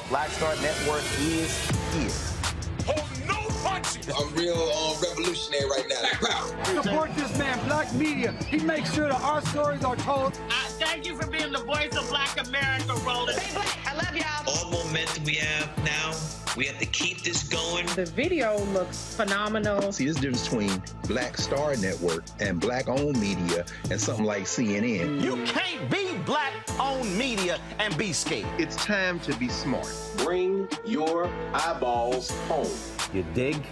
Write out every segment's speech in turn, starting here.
Black Star Network is here. Hold no punches! I'm real revolutionary right now. Support this man, Black Media. He makes sure that our stories are told. Thank you for being the voice of Black America, Roland. Stay black. I love y'all. All momentum we have now, we have to keep this going. The video looks phenomenal. See, there's a difference between Black Star Network and Black-owned media and something like CNN. You can't be Black-owned media and be scared. It's time to be smart. Bring your eyeballs home. You dig?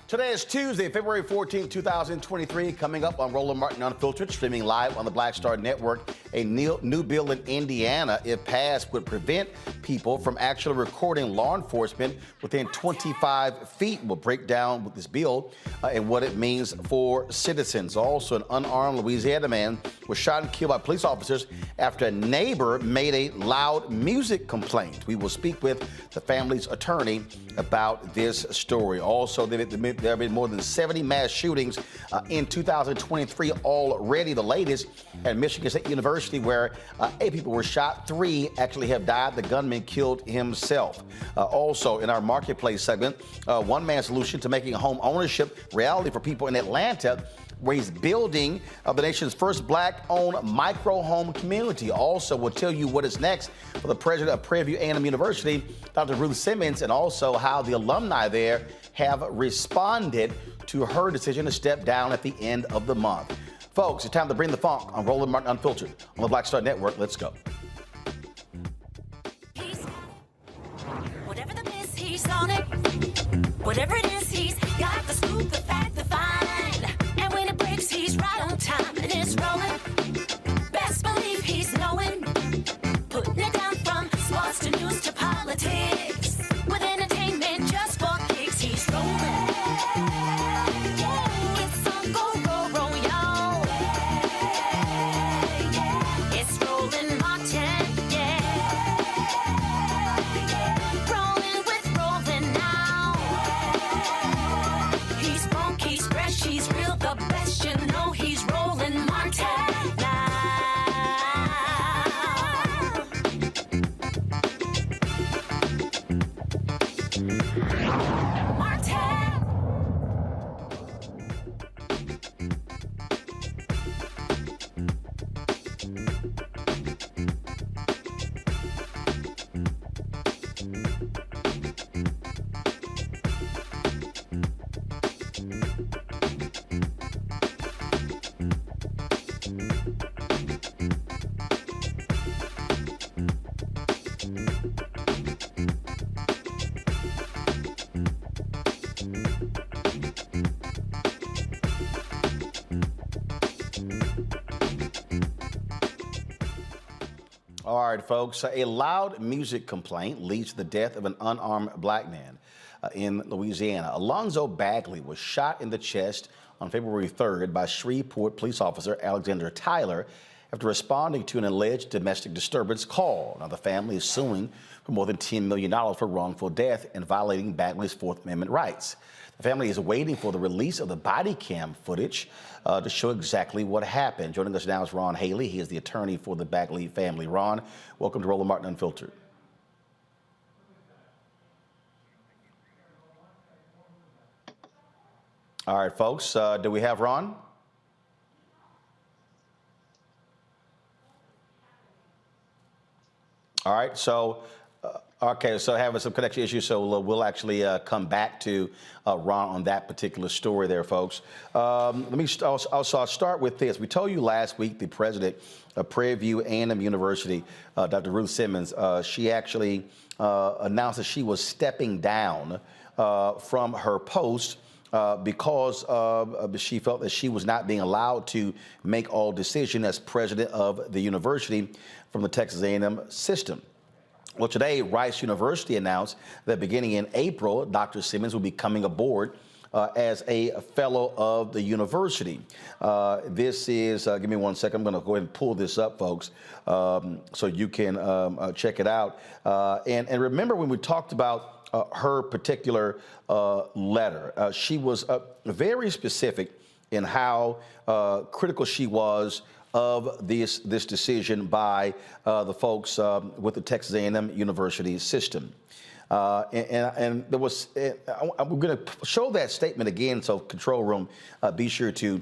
Today is Tuesday, February 14, 2023. Coming up on Roland Martin Unfiltered, streaming live on the Black Star Network. A new bill in Indiana, if passed, would prevent people from actually recording law enforcement within 25 feet. We'll break down with this bill and what it means for citizens. Also, an unarmed Louisiana man was shot and killed by police officers after a neighbor made a loud music complaint. We will speak with the family's attorney about this story. Also, there have been more than 70 mass shootings in 2023 already. The latest at Michigan State University, where 8 people were shot. 3 actually have died. The gunman killed himself. Also, in our marketplace segment, one man's solution to making home ownership reality for people in Atlanta, where he's building the nation's first black-owned micro-home community. Also, we'll tell you what is next for the president of Prairie View A&M University, Dr. Ruth Simmons, and also how the alumni there have responded to her decision to step down at the end of the month. Folks, it's time to bring the funk on Roland Martin Unfiltered on the Black Star Network. Let's go. Whatever the miss, he's on it. Whatever it is, he's got the scoop, the fact, the find. And when it breaks, he's right on time and it's rolling. Best believe he's knowing. Putting it down from sports to news to politics. With entertainment just for kicks, he's rolling. It's on go, roll, roll, y'all. It's Roland Martin, yeah. Rolling with Roland now. He's funky, he's fresh, he's real, the best, you know he's Roland Martin now. All right, folks, a loud music complaint leads to the death of an unarmed black man in Louisiana. Alonzo Bagley was shot in the chest on February 3rd by Shreveport police officer Alexander Tyler after responding to an alleged domestic disturbance call. Now, the family is suing for more than $10 million for wrongful death and violating Bagley's Fourth Amendment rights. The family is waiting for the release of the body cam footage to show exactly what happened. Joining us now is Ron Haley. He is the attorney for the Bagley family. Ron, welcome to Roland Martin Unfiltered. All right, folks, do we have Ron? All right, so okay, so having some connection issues, so we'll actually come back to Ron on that particular story there, folks. Let me also I'll start with this. We told you last week the president of Prairie View A&M University, Dr. Ruth Simmons, she actually announced that she was stepping down from her post because she felt that she was not being allowed to make all decisions as president of the university from the Texas A&M system. Well, today, Rice University announced that beginning in April, Dr. Simmons will be coming aboard as a fellow of the university. This is, give me one second, I'm going to go ahead and pull this up, folks, so you can check it out. And remember when we talked about her particular letter, she was very specific in how critical she was of this decision by the folks with the Texas A&M University system. And there was, I'm going to show that statement again, so control room, be sure to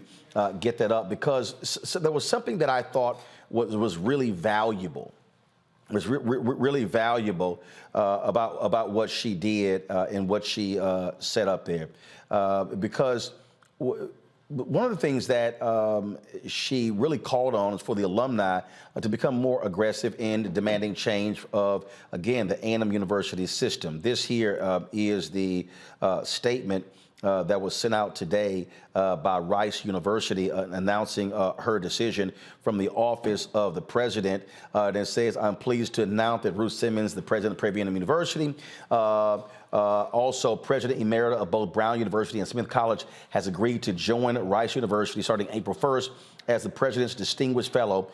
get that up, because there was something that I thought was really valuable. It was really valuable about what she did and what she set up there, because one of the things that she really called on is for the alumni to become more aggressive in demanding change of, again, the A&M University system. This here is the statement that was sent out today by Rice University announcing her decision from the office of the president. That says, I'm pleased to announce that Ruth Simmons, the president of Prairie View University, also president emerita of both Brown University and Smith College, has agreed to join Rice University starting April 1st as the president's distinguished fellow.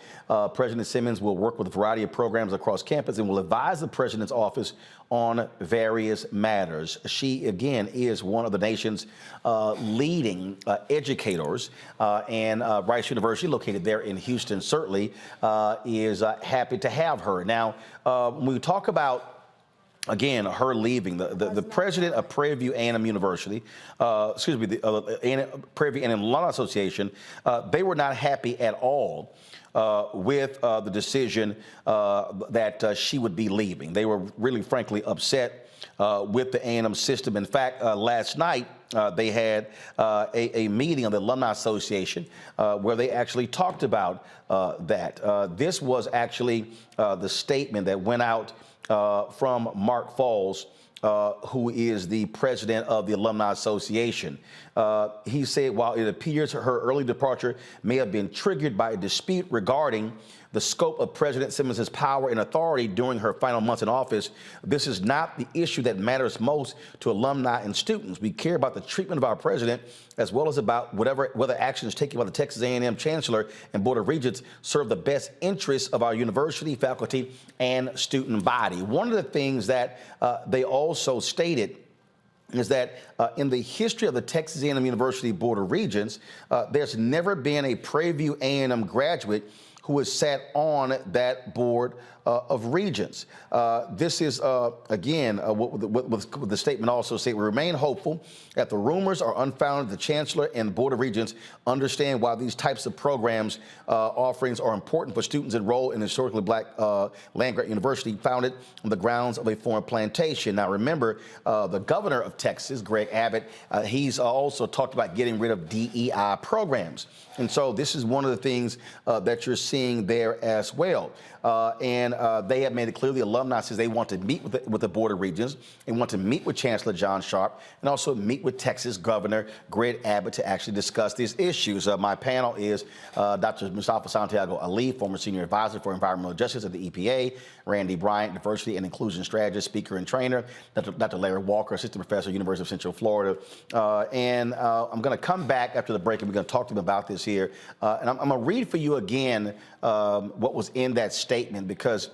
President Simmons will work with a variety of programs across campus and will advise the president's office on various matters. She, again, is one of the nation's leading educators, and Rice University, located there in Houston, certainly is happy to have her. Now, when we talk about, again, her leaving, the president of Prairie View A&M University, the Prairie View A&M Alumni Association, they were not happy at all with the decision that she would be leaving. They were really, frankly, upset with the A&M system. In fact, last night, they had a meeting of the Alumni Association where they actually talked about that. This was actually the statement that went out from Mark Falls, who is the president of the Alumni Association. He said, while it appears her early departure may have been triggered by a dispute regarding the scope of President Simmons' power and authority during her final months in office, this is not the issue that matters most to alumni and students. We care about the treatment of our president, as well as about whether actions taken by the Texas A&M Chancellor and Board of Regents serve the best interests of our university, faculty, and student body. One of the things that they also stated is that in the history of the Texas A&M University Board of Regents, there's never been a Prairie View A&M graduate who has sat on that board of regents. This is, again, what the statement also said. We remain hopeful that the rumors are unfounded. The Chancellor and the Board of Regents understand why these types of programs offerings are important for students enrolled in the historically black land-grant university founded on the grounds of a foreign plantation. Now, remember, the governor of Texas, Greg Abbott, he's also talked about getting rid of DEI programs. And so this is one of the things that you're seeing there as well. And they have made it clear, the alumni says they want to meet with the Board of Regents and want to meet with Chancellor John Sharp and also meet with Texas Governor Greg Abbott to actually discuss these issues. My panel is Dr. Mustafa Santiago Ali, former Senior Advisor for Environmental Justice at the EPA, Randy Bryant, Diversity and Inclusion Strategist, Speaker and Trainer, Dr. Larry Walker, Assistant Professor, University of Central Florida. And I'm going to come back after the break and we're going to talk to them about this here. And I'm going to read for you again what was in that statement, because,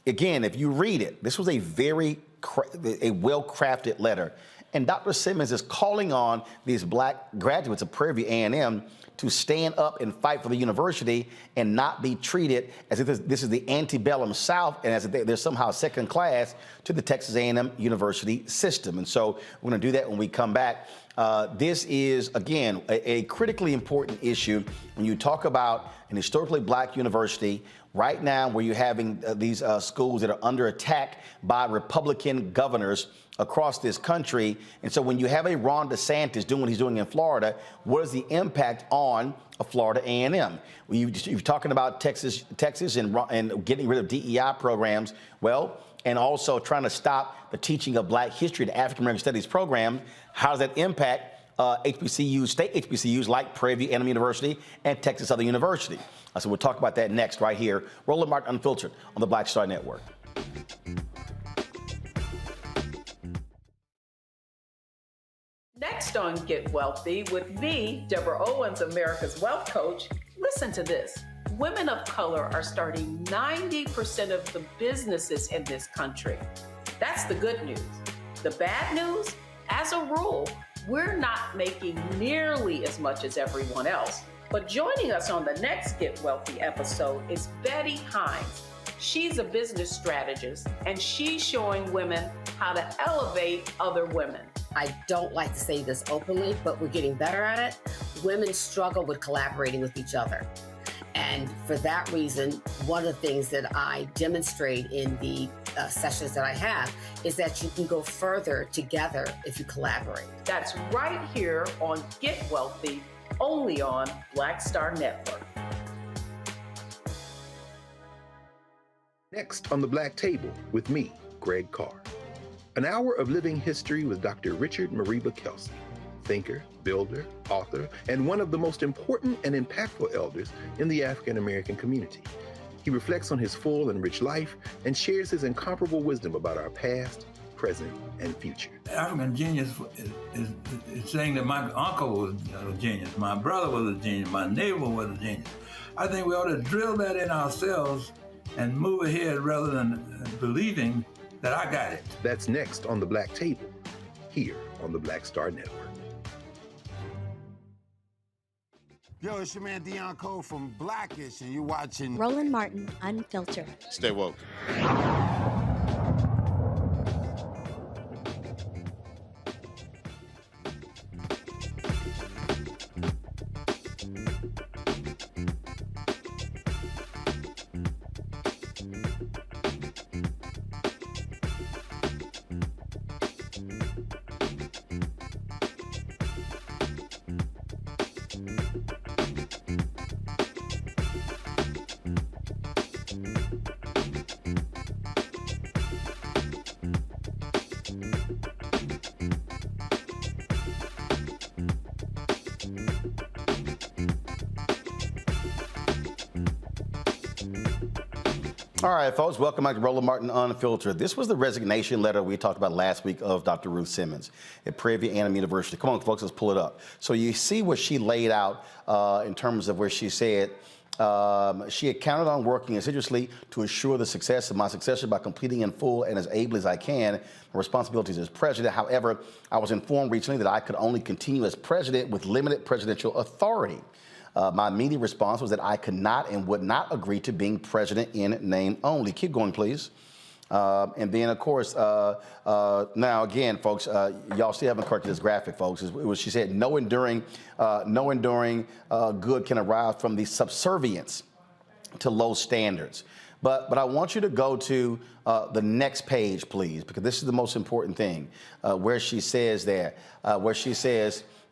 again, if you read it, this was a very well-crafted letter. And Dr. Simmons is calling on these black graduates of Prairie View A&M to stand up and fight for the university and not be treated as if this is the antebellum South and as if they're somehow second class to the Texas A&M University system. And so we're going to do that when we come back. This is, again, a critically important issue when you talk about an historically black university right now where you're having these schools that are under attack by Republican governors across this country. And so when you have a Ron DeSantis doing what he's doing in Florida, what is the impact on a Florida A&M? You're talking about Texas and getting rid of DEI programs, well, and also trying to stop the teaching of black history, the African American Studies program. How does that impact HBCUs, state HBCUs like Prairie View A&M University and Texas Southern University? So we'll talk about that next right here. Roland Martin Unfiltered on the Black Star Network. Next on Get Wealthy with me, Deborah Owens, America's Wealth Coach. Listen to this. Women of color are starting 90% of the businesses in this country. That's the good news. The bad news, as a rule, we're not making nearly as much as everyone else. But joining us on the next Get Wealthy episode is Betty Hines. She's a business strategist, and she's showing women how to elevate other women. I don't like to say this openly, but we're getting better at it. Women struggle with collaborating with each other. And for that reason, one of the things that I demonstrate in the sessions that I have is that you can go further together if you collaborate. That's right here on Get Wealthy, only on Black Star Network. Next on the Black Table with me, Greg Carr. An hour of living history with Dr. Richard Mariba Kelsey, thinker, builder, author, and one of the most important and impactful elders in the African American community. He reflects on his full and rich life and shares his incomparable wisdom about our past, present, and future. African genius is saying that my uncle was a genius, my brother was a genius, my neighbor was a genius. I think we ought to drill that in ourselves and move ahead rather than believing that I got it. That's next on the Black Table, here on the Black Star Network. Yo, it's your man Dion Cole from Blackish, and you're watching Roland Martin Unfiltered. Stay woke. All right, folks, welcome back to Roland Martin Unfiltered. This was the resignation letter we talked about last week of Dr. Ruth Simmons at Prairie View A&M University. Come on, folks, let's pull it up. So you see what she laid out in terms of where she said she had counted on working assiduously to ensure the success of my successor by completing in full and as ably as I can my responsibilities as president. However, I was informed recently that I could only continue as president with limited presidential authority. My immediate response was that I could not and would not agree to being president in name only. Keep going, please. And then, of course, now again, folks, y'all still haven't corrected this graphic, folks. It was, she said, no enduring good can arise from the subservience to low standards. But I want you to go to the next page, please, because this is the most important thing, where she says there,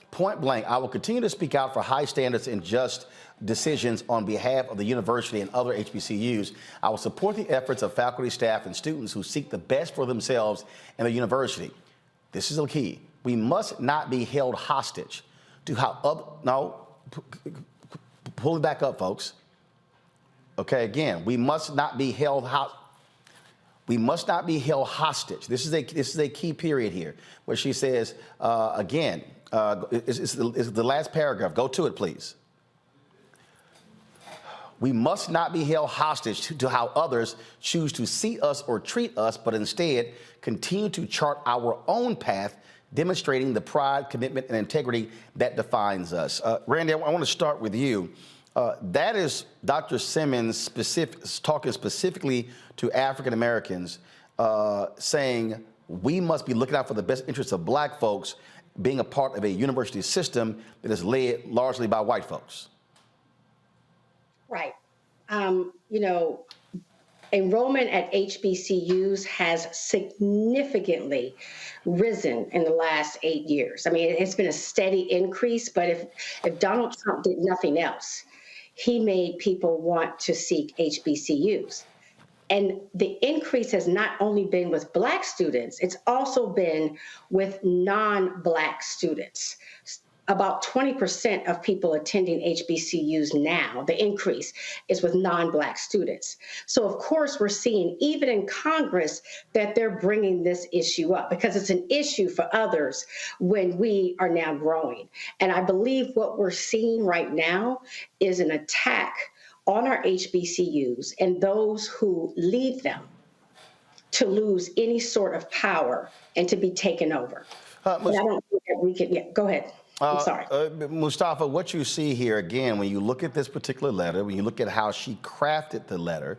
point blank, I will continue to speak out for high standards and just decisions on behalf of the university and other HBCUs. I will support the efforts of faculty, staff, and students who seek the best for themselves and the university. This is the key. We must not be held hostage to how pull it back up, folks. Okay, again, we must not be held hostage. This is a key period here, where she says again. It's the last paragraph. Go to it, please. We must not be held hostage to how others choose to see us or treat us, but instead continue to chart our own path, demonstrating the pride, commitment, and integrity that defines us. Randy, I want to start with you. That is Dr. Simmons talking specifically to African Americans, saying we must be looking out for the best interests of black folks, being a part of a university system that is led largely by white folks. Right. Enrollment at HBCUs has significantly risen in the last 8 years. I mean, it's been a steady increase, but if Donald Trump did nothing else, he made people want to seek HBCUs. And the increase has not only been with Black students, it's also been with non-Black students. About 20% of people attending HBCUs now, the increase is with non-Black students. So of course, we're seeing even in Congress that they're bringing this issue up because it's an issue for others when we are now growing. And I believe what we're seeing right now is an attack on our HBCUs and those who lead them to lose any sort of power and to be taken over. I don't think that we can, go ahead. I'm sorry. Mustafa, what you see here, again, when you look at this particular letter, when you look at how she crafted the letter,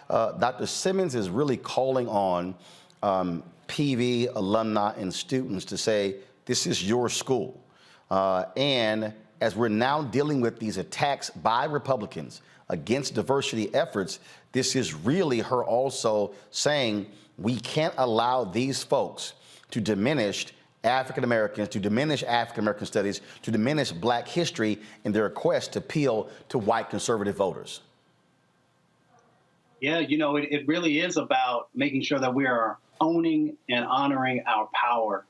Dr. Simmons is really calling on PV alumni and students to say, this is your school. And as we're now dealing with these attacks by Republicans against diversity efforts, this is really her also saying we can't allow these folks to diminish African Americans, to diminish African American studies, to diminish Black history in their quest to appeal to white conservative voters. Yeah, you know, it really is about making sure that we are owning and honoring our power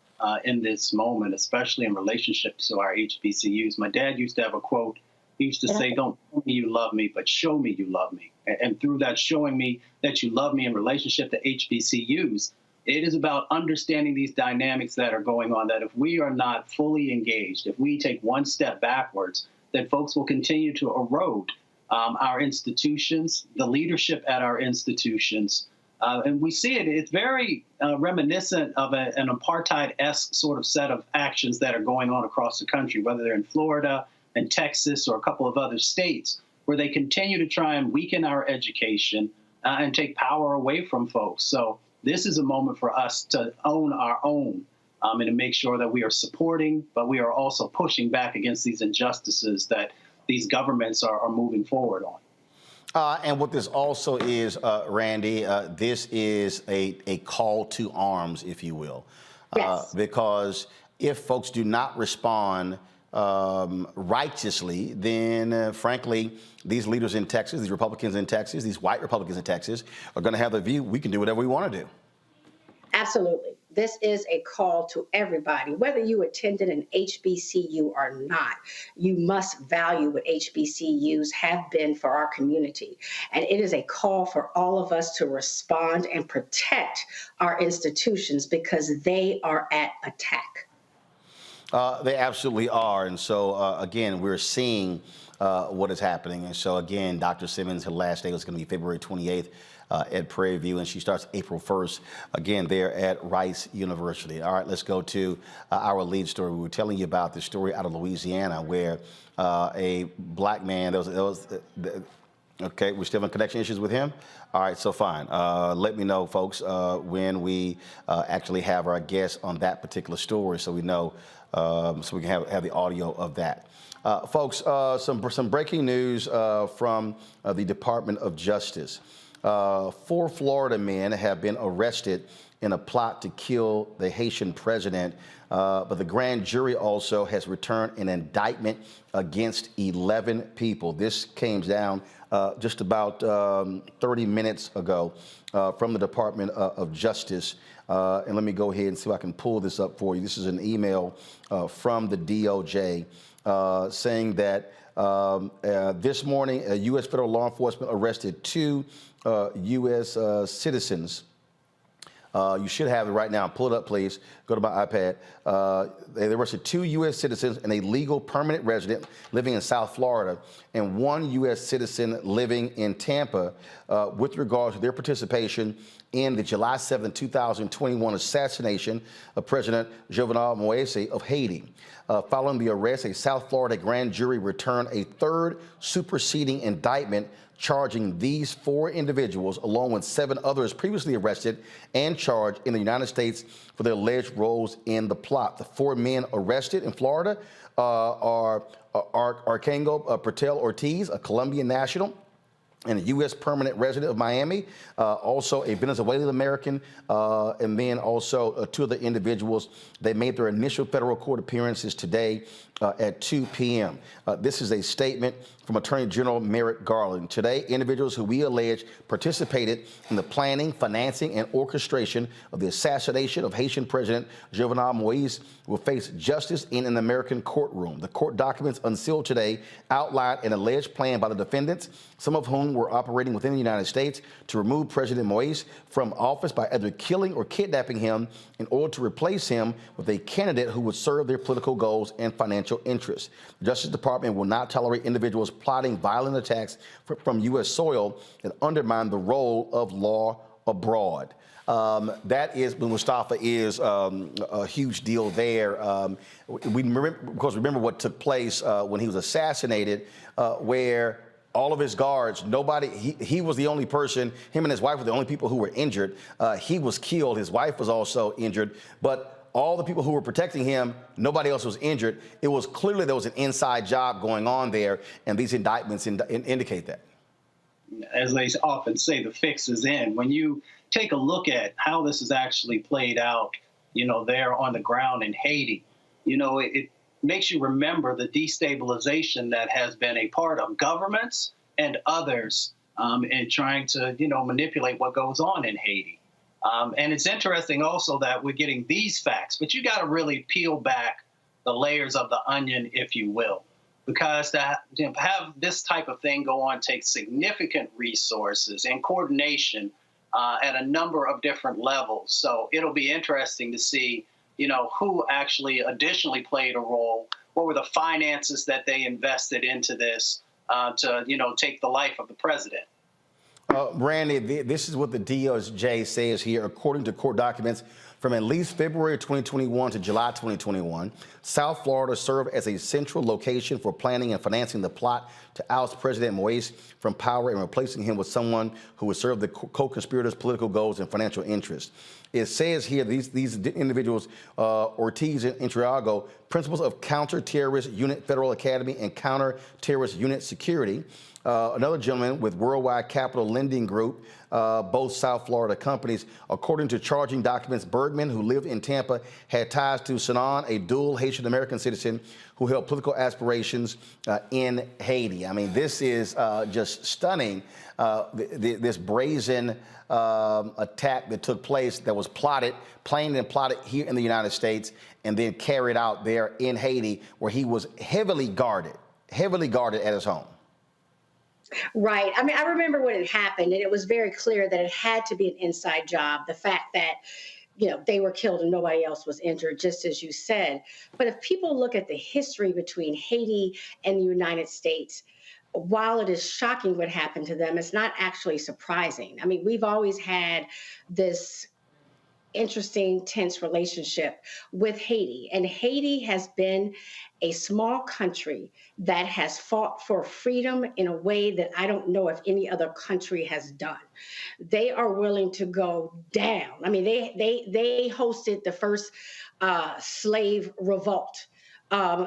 in this moment, especially in relationship to our HBCUs. My dad used to have a quote. He used to say, don't tell me you love me, but show me you love me. And through that showing me that you love me in relationship to HBCUs, it is about understanding these dynamics that are going on, that if we are not fully engaged, if we take one step backwards, then folks will continue to erode our institutions, the leadership at our institutions. And we see it, it's very reminiscent of an apartheid-esque sort of set of actions that are going on across the country, whether they're in Florida and Texas or a couple of other states, where they continue to try and weaken our education and take power away from folks. So this is a moment for us to own our own and to make sure that we are supporting, but we are also pushing back against these injustices that these governments are moving forward on. And what this also is, Randy, this is a call to arms, if you will. Yes. Because if folks do not respond righteously, then frankly, these leaders in Texas, these Republicans in Texas, these white Republicans in Texas are going to have the view we can do whatever we want to do. Absolutely. This is a call to everybody. Whether you attended an HBCU or not, you must value what HBCUs have been for our community. And it is a call for all of us to respond and protect our institutions because they are at attack. They absolutely are. And so, again, we're seeing what is happening. And so, again, Dr. Simmons, her last day was going to be February 28th at Prairie View, and she starts April 1st, again, there at Rice University. All right, let's go to our lead story. We were telling you about the story out of Louisiana where a black man, okay, we're still having connection issues with him? All right, so fine. Let me know, folks, when we actually have our guests on that particular story so we know, so we can have the audio of that. Folks, some breaking news from the Department of Justice. 4 Florida men have been arrested in a plot to kill the Haitian president, but the grand jury also has returned an indictment against 11 people. This came down just about 30 minutes ago from the Department of Justice. And let me go ahead and see if I can pull this up for you. This is an email from the DOJ saying that this morning, U.S. federal law enforcement arrested 2 U.S. citizens. You should have it right now. Pull it up, please. Go to my iPad. They arrested 2 U.S. citizens and a legal permanent resident living in South Florida and 1 U.S. citizen living in Tampa with regard to their participation in the July 7, 2021 assassination of President Jovenel Moise of Haiti. Following the arrest, a South Florida grand jury returned a 3rd superseding indictment charging these 4 individuals, along with 7 others previously arrested and charged in the United States for their alleged roles in the plot. The 4 men arrested in Florida are Arcangel Patel Ortiz, a Colombian national, and a U.S. permanent resident of Miami, also a Venezuelan American, and then also 2 other individuals. They made their initial federal court appearances today at 2 p.m. This is a statement from Attorney General Merrick Garland. Today, individuals who we allege participated in the planning, financing, and orchestration of the assassination of Haitian President Jovenel Moise will face justice in an American courtroom. The court documents unsealed today outline an alleged plan by the defendants, some of whom were operating within the United States, to remove President Moise from office by either killing or kidnapping him in order to replace him with a candidate who would serve their political goals and financial interests. The Justice Department will not tolerate individuals plotting violent attacks from U.S. soil that undermine the role of law abroad. That is when Mustafa is a huge deal there. We remember what took place when he was assassinated, where all of his guards, he was the only person, him and his wife were the only people who were injured. He was killed. His wife was also injured. But all the people who were protecting him, nobody else was injured. It was clearly there was an inside job going on there, and these indictments indicate that. As they often say, the fix is in. When you take a look at how this is actually played out, there on the ground in Haiti, it makes you remember the destabilization that has been a part of governments and others in trying to, manipulate what goes on in Haiti. And it's interesting also that we're getting these facts, but you got to really peel back the layers of the onion, if you will, because to have this type of thing go on takes significant resources and coordination at a number of different levels. So it'll be interesting to see, who actually additionally played a role. What were the finances that they invested into this to, take the life of the president? Randy, this is what the DOJ says here. According to court documents from at least February 2021 to July 2021, South Florida served as a central location for planning and financing the plot to oust President Moise from power and replacing him with someone who would serve the co-conspirators' political goals and financial interests. It says here these individuals, Ortiz and Intriago, principals of Counter-Terrorist Unit Federal Academy and Counter-Terrorist Unit Security. Another gentleman with Worldwide Capital Lending Group, both South Florida companies. According to charging documents, Bergman, who lived in Tampa, had ties to Sanan, a dual Haitian-American citizen who held political aspirations in Haiti. I mean, this is just stunning, this brazen attack that took place that was planned and plotted here in the United States and then carried out there in Haiti, where he was heavily guarded at his home. Right. I mean, I remember when it happened, and it was very clear that it had to be an inside job. The fact that, they were killed and nobody else was injured, just as you said. But if people look at the history between Haiti and the United States, while it is shocking what happened to them, it's not actually surprising. I mean, we've always had this interesting, tense relationship with Haiti. And Haiti has been a small country that has fought for freedom in a way that I don't know if any other country has done. They are willing to go down. I mean, they hosted the first slave revolt.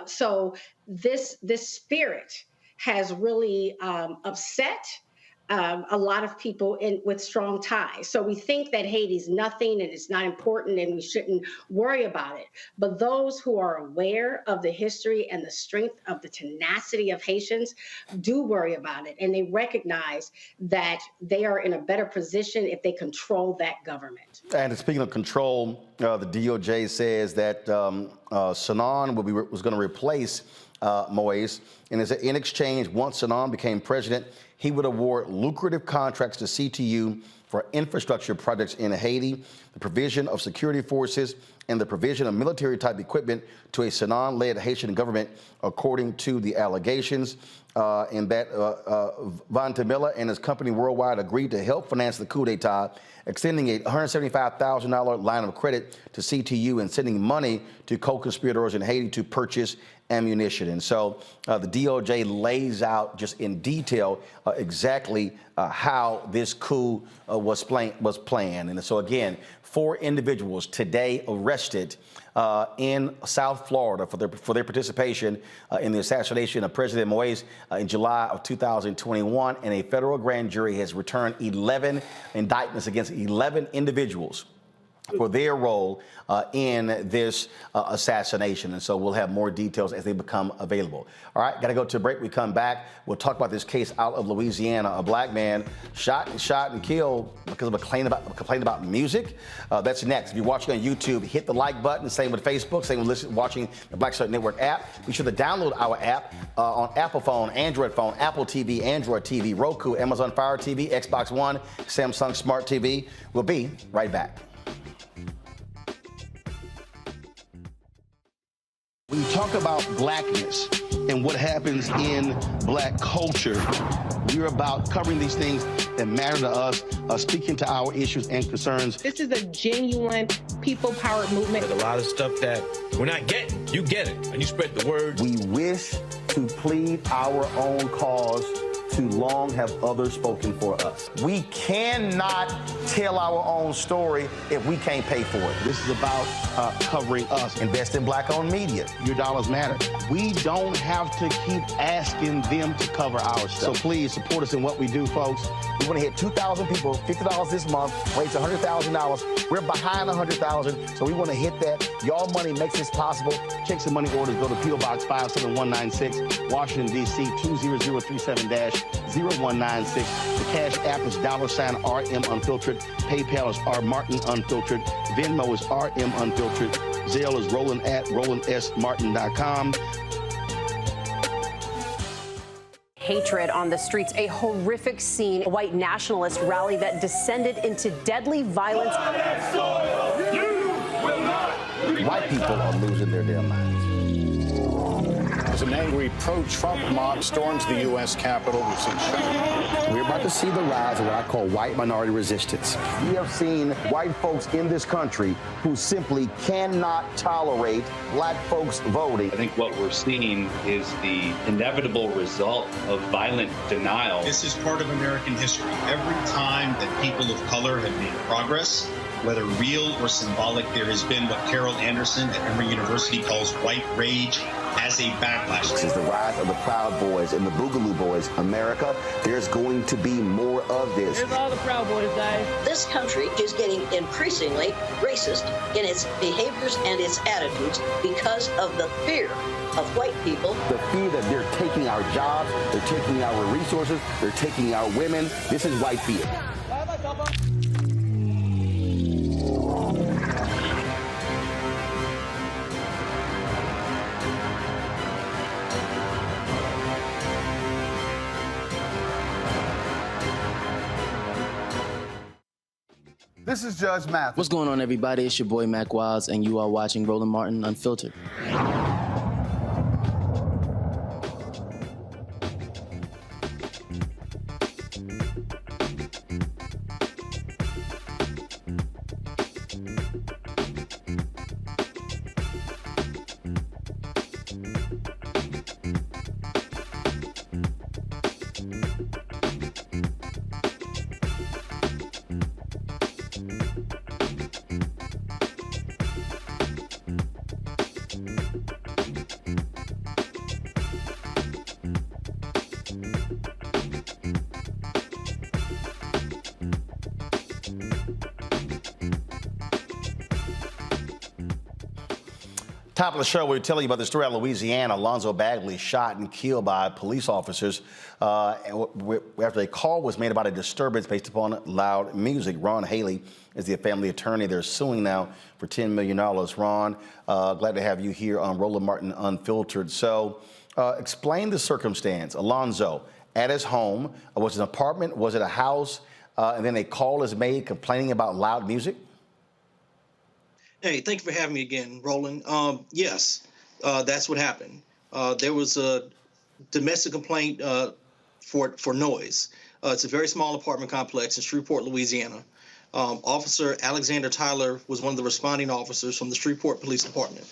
So this spirit has really upset a lot of people with strong ties. So we think that Haiti's nothing and it's not important and we shouldn't worry about it. But those who are aware of the history and the strength of the tenacity of Haitians do worry about it. And they recognize that they are in a better position if they control that government. And speaking of control, the DOJ says that Sanan was going to replace Moise. And in exchange, once Sanan became president, he would award lucrative contracts to CTU for infrastructure projects in Haiti, the provision of security forces, and the provision of military-type equipment to a Sanan-led Haitian government, according to the allegations. And that Vantamilla and his company Worldwide agreed to help finance the coup d'etat, extending a $175,000 line of credit to CTU and sending money to co-conspirators in Haiti to purchase ammunition. And so the DOJ lays out just in detail exactly how this coup was planned. And so again, 4 individuals today arrested in South Florida for their participation in the assassination of President Moise in July of 2021. And a federal grand jury has returned 11 indictments against 11 individuals for their role in this assassination. And so we'll have more details as they become available. All right, got to go to a break. We come back. We'll talk about this case out of Louisiana. A black man shot and killed because of a complaint about music. That's next. If you're watching on YouTube, hit the like button. Same with Facebook. Same with watching the Black Star Network app. Be sure to download our app on Apple phone, Android phone, Apple TV, Android TV, Roku, Amazon Fire TV, Xbox One, Samsung Smart TV. We'll be right back. When you talk about blackness and what happens in black culture, we're about covering these things that matter to us, speaking to our issues and concerns. This is a genuine people-powered movement. There's a lot of stuff that we're not getting. You get it, and you spread the word. We wish to plead our own cause. Too long have others spoken for us. We cannot tell our own story if we can't pay for it. This is about covering us. Invest in black-owned media. Your dollars matter. We don't have to keep asking them to cover our stuff. So please support us in what we do, folks. We want to hit 2,000 people, $50 this month, raise $100,000. We're behind $100,000, so we want to hit that. Y'all money makes this possible. Checks and money orders go to P.O. Box 57196, Washington, D.C. 20037-0196. The Cash App is $RM Unfiltered. PayPal is R Martin Unfiltered. Venmo is RM Unfiltered. Zelle is Roland at RolandSMartin.com. Hatred on the streets, a horrific scene, a white nationalist rally that descended into deadly violence. White people are losing their damn minds. As an angry pro-Trump mob storms the U.S. Capitol, we've seen shooting. We're about to see the rise of what I call white minority resistance. We have seen white folks in this country who simply cannot tolerate black folks voting. I think what we're seeing is the inevitable result of violent denial. This is part of American history. Every time that people of color have made progress, whether real or symbolic, there has been what Carol Anderson at Emory University calls white rage as a backlash. This is the rise of the Proud Boys and the Boogaloo Boys. America, there's going to be more of this. Here's all the Proud Boys, guys. This country is getting increasingly racist in its behaviors and its attitudes because of the fear of white people. The fear that they're taking our jobs, they're taking our resources, they're taking our women. This is white fear. This is Judge Mathis. What's going on, everybody? It's your boy Mac Wiles, and you are watching Roland Martin Unfiltered. Top of the show, we're telling you about the story out of Louisiana. Alonzo Bagley shot and killed by police officers after a call was made about a disturbance based upon loud music. Ron Haley is the family attorney. They're suing now for $10 million. Ron, glad to have you here on Roland Martin Unfiltered. So explain the circumstance. Alonzo, at his home, was it an apartment, was it a house, and then a call is made complaining about loud music? Hey, thank you for having me again, Roland. Yes, that's what happened. There was a domestic complaint for noise. It's a very small apartment complex in Shreveport, Louisiana. Officer Alexander Tyler was one of the responding officers from the Shreveport Police Department.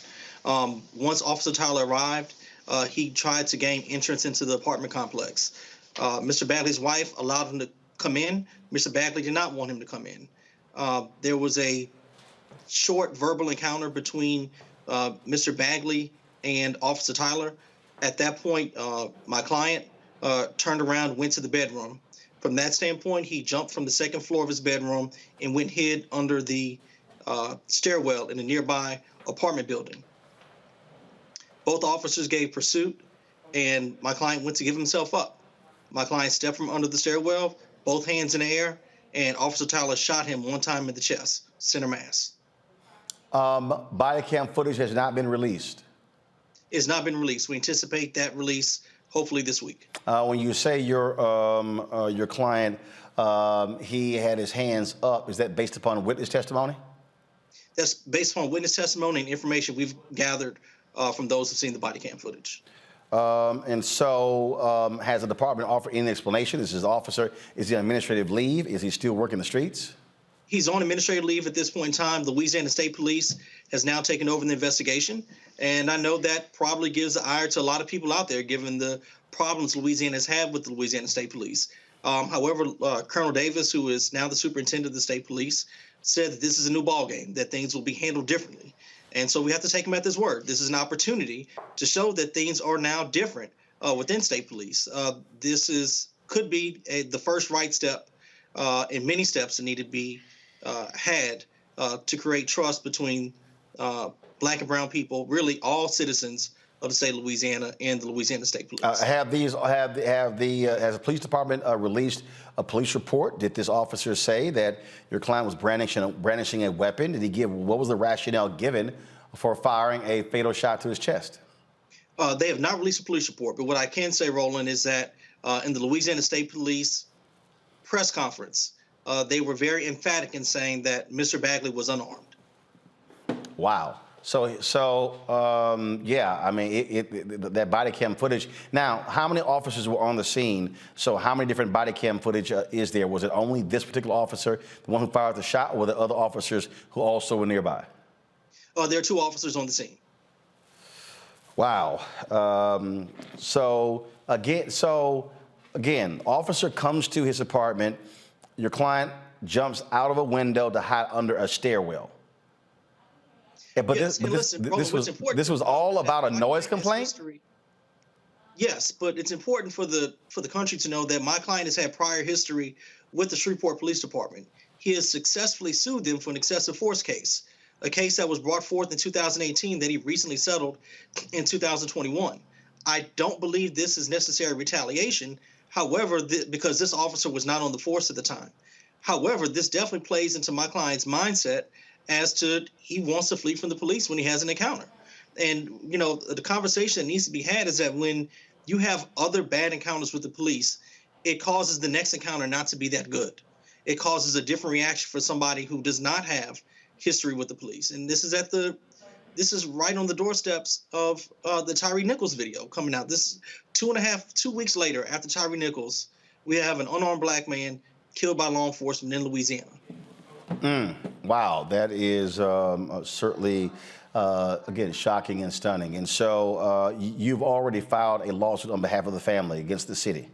Once Officer Tyler arrived, he tried to gain entrance into the apartment complex. Mr. Bagley's wife allowed him to come in. Mr. Bagley did not want him to come in. There was a short verbal encounter between Mr. Bagley and Officer Tyler. At that point, my client turned around, went to the bedroom. From that standpoint, he jumped from the second floor of his bedroom and went hid under the stairwell in a nearby apartment building. Both officers gave pursuit, and my client went to give himself up. My client stepped from under the stairwell, both hands in the air, and Officer Tyler shot him one time in the chest, center mass. Body cam footage has not been released. It's not been released. We anticipate that release hopefully this week. When you say your client, he had his hands up, is that based upon witness testimony? That's based upon witness testimony and information we've gathered from those who've seen the body cam footage. And so has the department offered any explanation? Is his officer, is he on administrative leave? Is he still working the streets? He's on administrative leave at this point in time. The Louisiana State Police has now taken over the investigation. And I know that probably gives the ire to a lot of people out there, given the problems Louisiana has had with the Louisiana State Police. However, Colonel Davis, who is now the superintendent of the state police, said that this is a new ballgame, that things will be handled differently. And so we have to take him at his word. This is an opportunity to show that things are now different within state police. This could be the first right step in many steps that need to be had to create trust between Black and brown people, really all citizens of the state of Louisiana and the Louisiana State Police. They have not released a police report, but what I can say, Roland, is that in the Louisiana State Police press conference, they were very emphatic in saying that Mr. Bagley was unarmed. Wow. Yeah, I mean, that body cam footage. Now, how many officers were on the scene? So how many different body cam footage is there? Was it only this particular officer, the one who fired the shot, or were there other officers who also were nearby? There are 2 officers on the scene. Wow. So again, officer comes to his apartment. Your client jumps out of a window to hide under a stairwell. Yeah, but yes, this was all about a noise complaint? Yes, but it's important for the country to know that my client has had prior history with the Shreveport Police Department. He has successfully sued them for an excessive force case, a case that was brought forth in 2018 that he recently settled in 2021. I don't believe this is necessary retaliation. However, because this officer was not on the force at the time. However, this definitely plays into my client's mindset as to he wants to flee from the police when he has an encounter. And, you know, the conversation that needs to be had is that when you have other bad encounters with the police, it causes the next encounter not to be that good. It causes a different reaction for somebody who does not have history with the police. And this is right on the doorsteps of the Tyree Nichols video coming out. This 2 weeks later after Tyree Nichols, we have an unarmed Black man killed by law enforcement in Louisiana. Wow, that is certainly, again, shocking and stunning. And so you've already filed a lawsuit on behalf of the family against the city.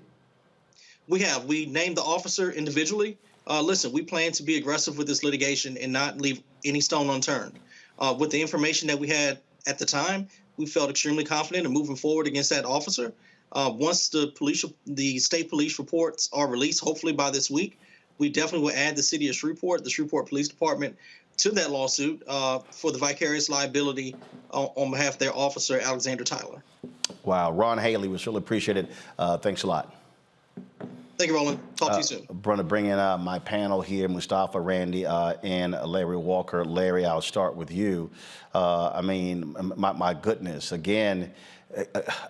We have. We named the officer individually. Listen, we plan to be aggressive with this litigation and not leave any stone unturned. With the information that we had at the time, we felt extremely confident in moving forward against that officer. Once the state police reports are released, hopefully by this week, we definitely will add the city of Shreveport, the Shreveport Police Department, to that lawsuit for the vicarious liability on behalf of their officer, Alexander Tyler. Wow. Ron Haley, we really appreciate it. Thanks a lot. Thank you, Roland. Talk to you soon. I'm going to bring in my panel here, Mustafa, Randy, and Larry Walker. Larry, I'll start with you. I mean, my goodness, again,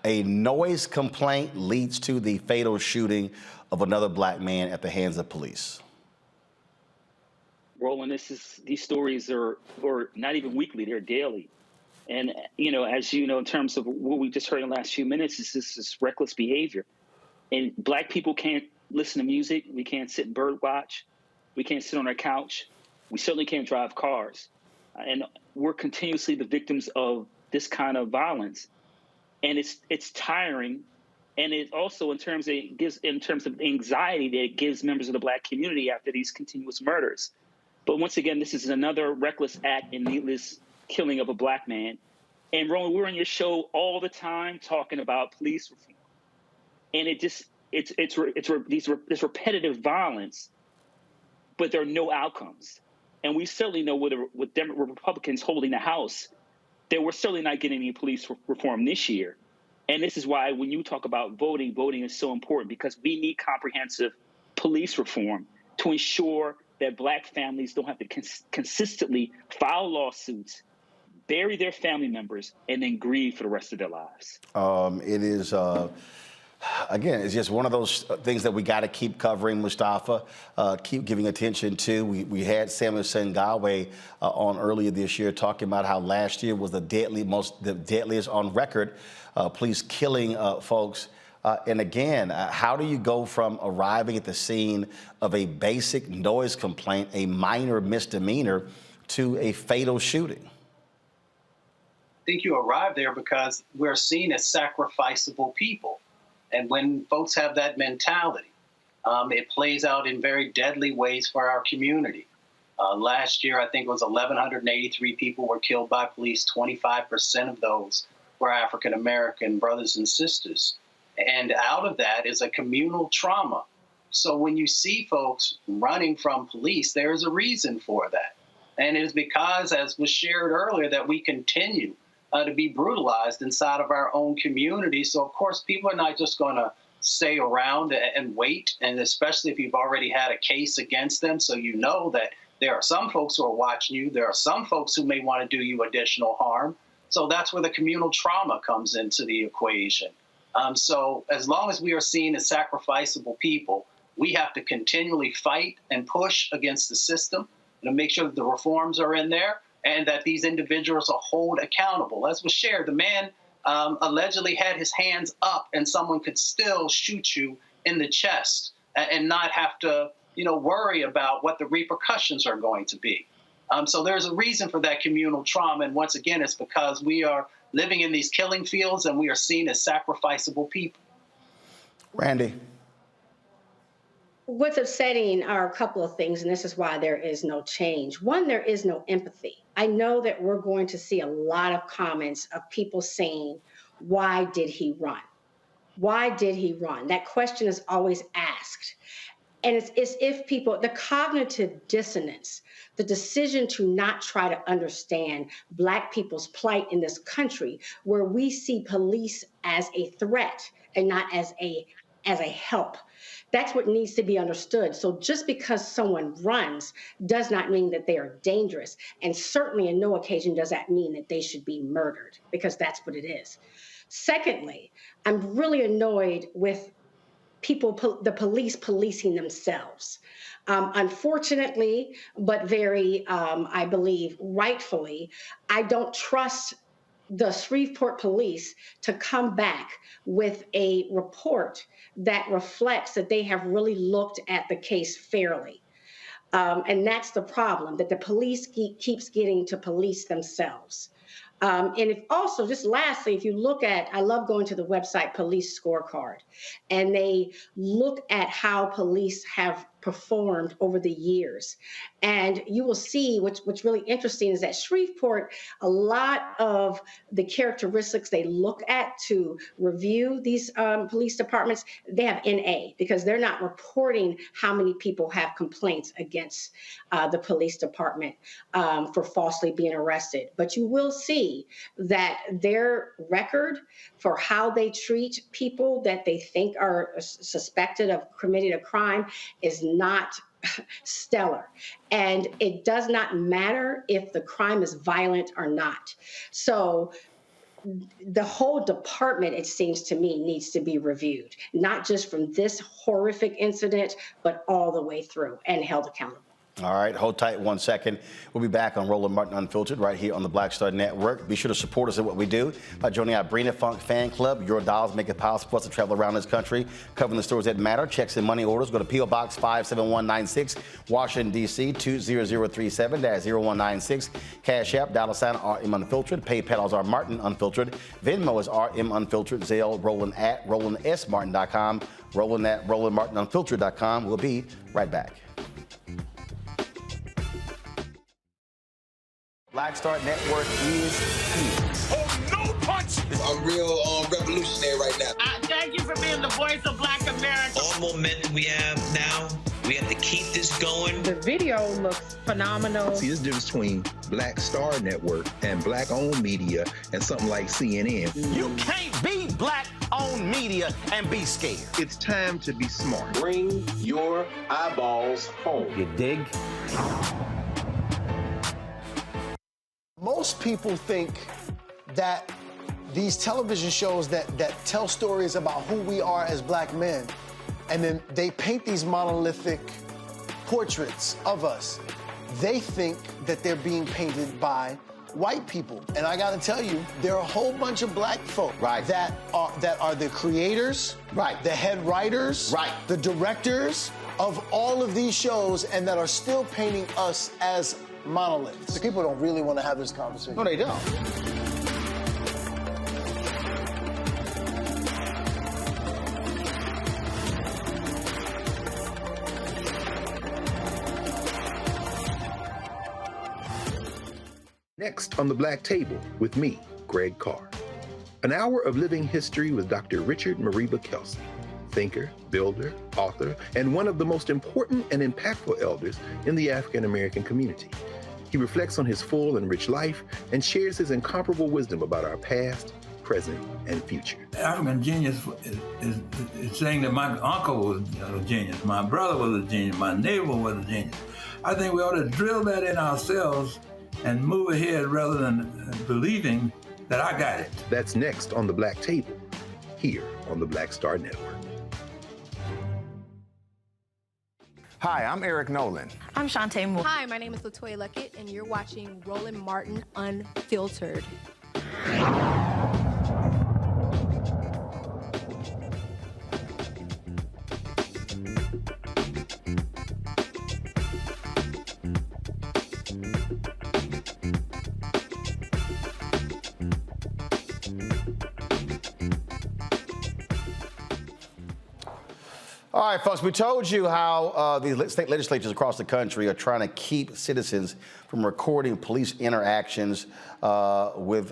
a noise complaint leads to the fatal shooting of another Black man at the hands of police. Roland, these stories are not even weekly, they're daily. And, you know, as you know, in terms of what we just heard in the last few minutes, is this reckless behavior. And Black people can't listen to music. We can't sit and bird watch. We can't sit on our couch. We certainly can't drive cars. And we're continuously the victims of this kind of violence. And it's tiring. And it also, in terms of anxiety that it gives members of the Black community after these continuous murders. But once again, this is another reckless act and needless killing of a Black man. And Roland, we're on your show all the time talking about police reform. And this repetitive violence, but there are no outcomes. And we certainly know with Republicans holding the House, that we're certainly not getting any police reform this year. And this is why when you talk about voting is so important, because we need comprehensive police reform to ensure that Black families don't have to consistently file lawsuits, bury their family members, and then grieve for the rest of their lives. It is Again, it's just one of those things that we got to keep covering, Mustafa, keep giving attention to. We had Samuel Sengawe on earlier this year talking about how last year was the deadliest on record, police killing folks. And again, how do you go from arriving at the scene of a basic noise complaint, a minor misdemeanor, to a fatal shooting? I think you arrive there because we're seen as sacrificable people. And when folks have that mentality, it plays out in very deadly ways for our community. Last year, I think it was 1,183 people were killed by police. 25% of those were African-American brothers and sisters. And out of that is a communal trauma. So when you see folks running from police, there is a reason for that. And it is because, as was shared earlier, that we continue to be brutalized inside of our own community. So, of course, people are not just going to stay around and wait, and especially if you've already had a case against them. So you know that there are some folks who are watching you. There are some folks who may want to do you additional harm. So that's where the communal trauma comes into the equation. So as long as we are seen as sacrificable people, we have to continually fight and push against the system to make sure that the reforms are in there and that these individuals are held accountable. As was shared, the man allegedly had his hands up and someone could still shoot you in the chest and not have to, worry about what the repercussions are going to be. So there's a reason for that communal trauma. And once again, it's because we are living in these killing fields and we are seen as sacrificable people. Randy. What's upsetting are a couple of things, and this is why there is no change. One, there is no empathy. I know that we're going to see a lot of comments of people saying, why did he run? Why did he run? That question is always asked. And it's as if people, the cognitive dissonance, the decision to not try to understand Black people's plight in this country, where we see police as a threat and not as a help. That's what needs to be understood. So just because someone runs does not mean that they are dangerous. And certainly in no occasion does that mean that they should be murdered, because that's what it is. Secondly, I'm really annoyed with the police policing themselves. Unfortunately, but very, I believe, rightfully, I don't trust the Shreveport police to come back with a report that reflects that they have really looked at the case fairly. And that's the problem, that the police keeps getting to police themselves. And if also, just lastly, if you look at, I love going to the website Police Scorecard, and they look at how police have performed over the years. And you will see what's really interesting is that Shreveport, a lot of the characteristics they look at to review these police departments, they have NA, because they're not reporting how many people have complaints against the police department for falsely being arrested. But you will see that their record for how they treat people that they think are suspected of committing a crime is not stellar. And it does not matter if the crime is violent or not. So the whole department, it seems to me, needs to be reviewed, not just from this horrific incident, but all the way through and held accountable. All right, hold tight 1 second. We'll be back on Roland Martin Unfiltered right here on the Black Star Network. Be sure to support us in what we do by joining our Brina Funk fan club. Your dollars make it possible for us to travel around this country, covering the stories that matter. Checks and money orders. Go to P.O. Box 57196, Washington, D.C. 20037-0196. Cash App, $RM Unfiltered. PayPal is R Martin Unfiltered. Venmo is RM Unfiltered. Zelle, Roland at RolandSMartin.com. Roland at RolandMartinUnfiltered.com. We'll be right back. Black Star Network is here. Oh, no punch! I'm real revolutionary right now. Thank you for being the voice of Black America. All the momentum we have now, we have to keep this going. The video looks phenomenal. See, there's a difference between Black Star Network and Black-owned media and something like CNN. You can't be Black-owned media and be scared. It's time to be smart. Bring your eyeballs home. You dig? Most people think that these television shows that tell stories about who we are as black men, and then they paint these monolithic portraits of us. They think that they're being painted by white people. And I gotta tell you, there are a whole bunch of black folk that are the creators, the head writers, the directors of all of these shows, and that are still painting us as monoliths. The people don't really want to have this conversation. No, they don't. Next on the Black Table with me, Greg Carr. An hour of living history with Dr. Richard Mariba Kelsey, thinker, builder, author, and one of the most important and impactful elders in the African American community. He reflects on his full and rich life and shares his incomparable wisdom about our past, present, and future. African genius is saying that my uncle was a genius, my brother was a genius, my neighbor was a genius. I think we ought to drill that in ourselves and move ahead rather than believing that I got it. That's next on the Black Table, here on the Black Star Network. Hi, I'm Eric Nolan. I'm Shantae Moore. Hi, my name is Latoya Luckett, and you're watching Roland Martin Unfiltered. All right, folks, we told you how the state legislatures across the country are trying to keep citizens from recording police interactions with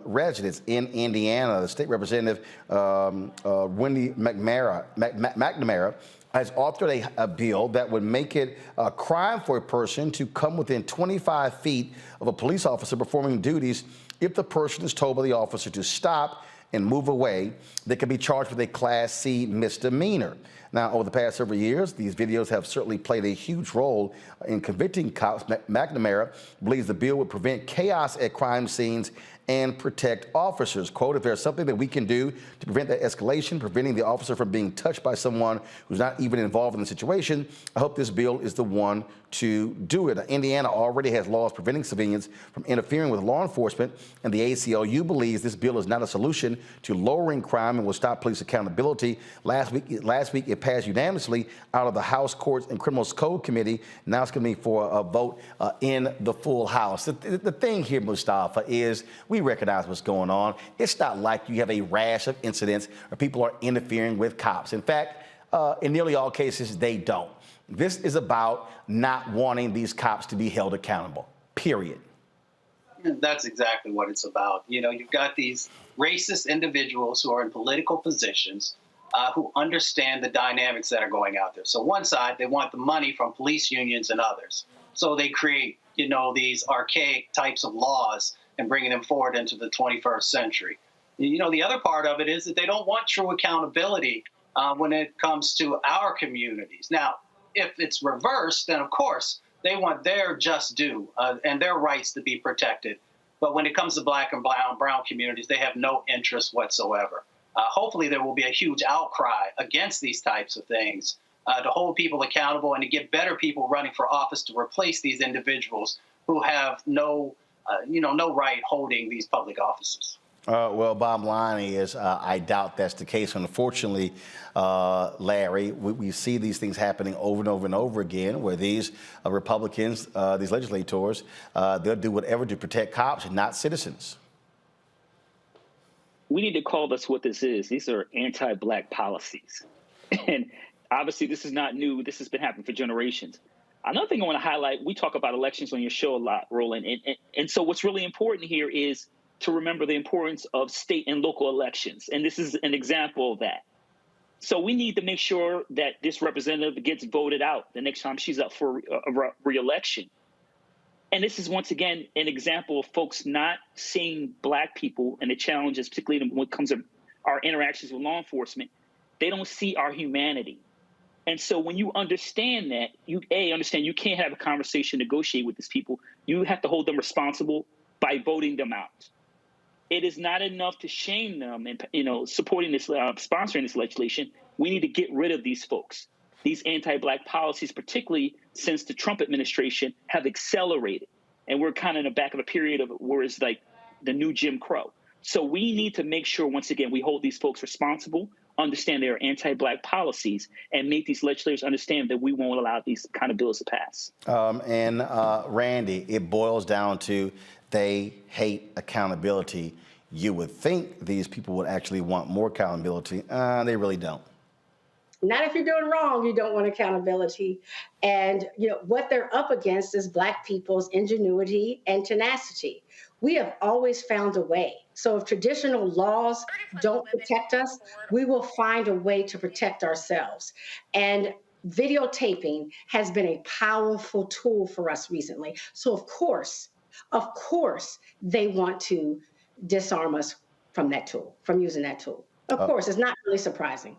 residents in Indiana. The state representative, Wendy McNamara, has authored a bill that would make it a crime for a person to come within 25 feet of a police officer performing duties if the person is told by the officer to stop and move away. They can be charged with a Class C misdemeanor. Now, over the past several years, these videos have certainly played a huge role in convicting cops. McNamara believes the bill would prevent chaos at crime scenes and protect officers. Quote, if there's something that we can do to prevent that escalation, preventing the officer from being touched by someone who's not even involved in the situation, I hope this bill is the one to do it. Indiana already has laws preventing civilians from interfering with law enforcement, and the ACLU believes this bill is not a solution to lowering crime and will stop police accountability. Last week it passed unanimously out of the House Courts and Criminals Code Committee. Now it's going to be for a vote in the full House. The thing here, Mustafa, is we recognize what's going on. It's not like you have a rash of incidents where people are interfering with cops. In fact, in nearly all cases, they don't. This is about not wanting these cops to be held accountable, period. That's exactly what it's about. You know, you've got these racist individuals who are in political positions who understand the dynamics that are going out there. So one side, they want the money from police unions and others. So they create, you know, these archaic types of laws and bringing them forward into the 21st century. You know, the other part of it is that they don't want true accountability when it comes to our communities. Now, if it's reversed, then of course they want their just due and their rights to be protected. But when it comes to black and brown communities, they have no interest whatsoever. Hopefully there will be a huge outcry against these types of things to hold people accountable and to get better people running for office to replace these individuals who have no right holding these public offices. Well, bottom line is I doubt that's the case. Unfortunately, Larry, we see these things happening over and over and over again where these Republicans, these legislators, they'll do whatever to protect cops and not citizens. We need to call this what this is. These are anti-black policies. And obviously, this is not new. This has been happening for generations. Another thing I want to highlight, we talk about elections on your show a lot, Roland. And so what's really important here is to remember the importance of state and local elections. And this is an example of that. So we need to make sure that this representative gets voted out the next time she's up for a re-election. And this is, once again, an example of folks not seeing black people and the challenges, particularly when it comes to our interactions with law enforcement. They don't see our humanity. And so when you understand that, you understand you can't have a conversation, negotiate with these people. You have to hold them responsible by voting them out. it is not enough to shame them and, supporting this, sponsoring this legislation. We need to get rid of these folks. These anti-Black policies, particularly since the Trump administration, have accelerated. And we're kind of in the back of a period of where it's like the new Jim Crow. So we need to make sure, once again, we hold these folks responsible, understand their anti-Black policies, and make these legislators understand that we won't allow these kind of bills to pass. Randy, it boils down to they hate accountability. You would think these people would actually want more accountability. They really don't. Not if you're doing wrong, you don't want accountability. And what they're up against is Black people's ingenuity and tenacity. We have always found a way. So if traditional laws don't protect us, we will find a way to protect ourselves. And videotaping has been a powerful tool for us recently. So of course, they want to disarm us from that tool, from using that tool. Of course, it's not really surprising.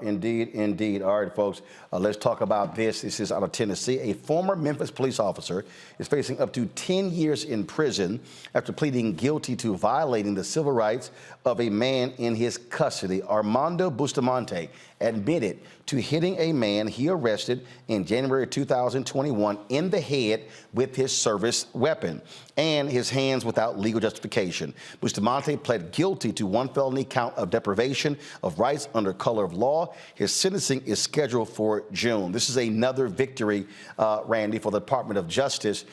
Indeed. All right, folks, let's talk about this. This is out of Tennessee. A former Memphis police officer is facing up to 10 years in prison after pleading guilty to violating the civil rights of a man in his custody. Armando Bustamante admitted to hitting a man he arrested in January 2021 in the head with his service weapon and his hands without legal justification. Bustamante pled guilty to one felony count of deprivation of rights under color of law. His sentencing is scheduled for June. This is another victory, Randy, for the Department of Justice,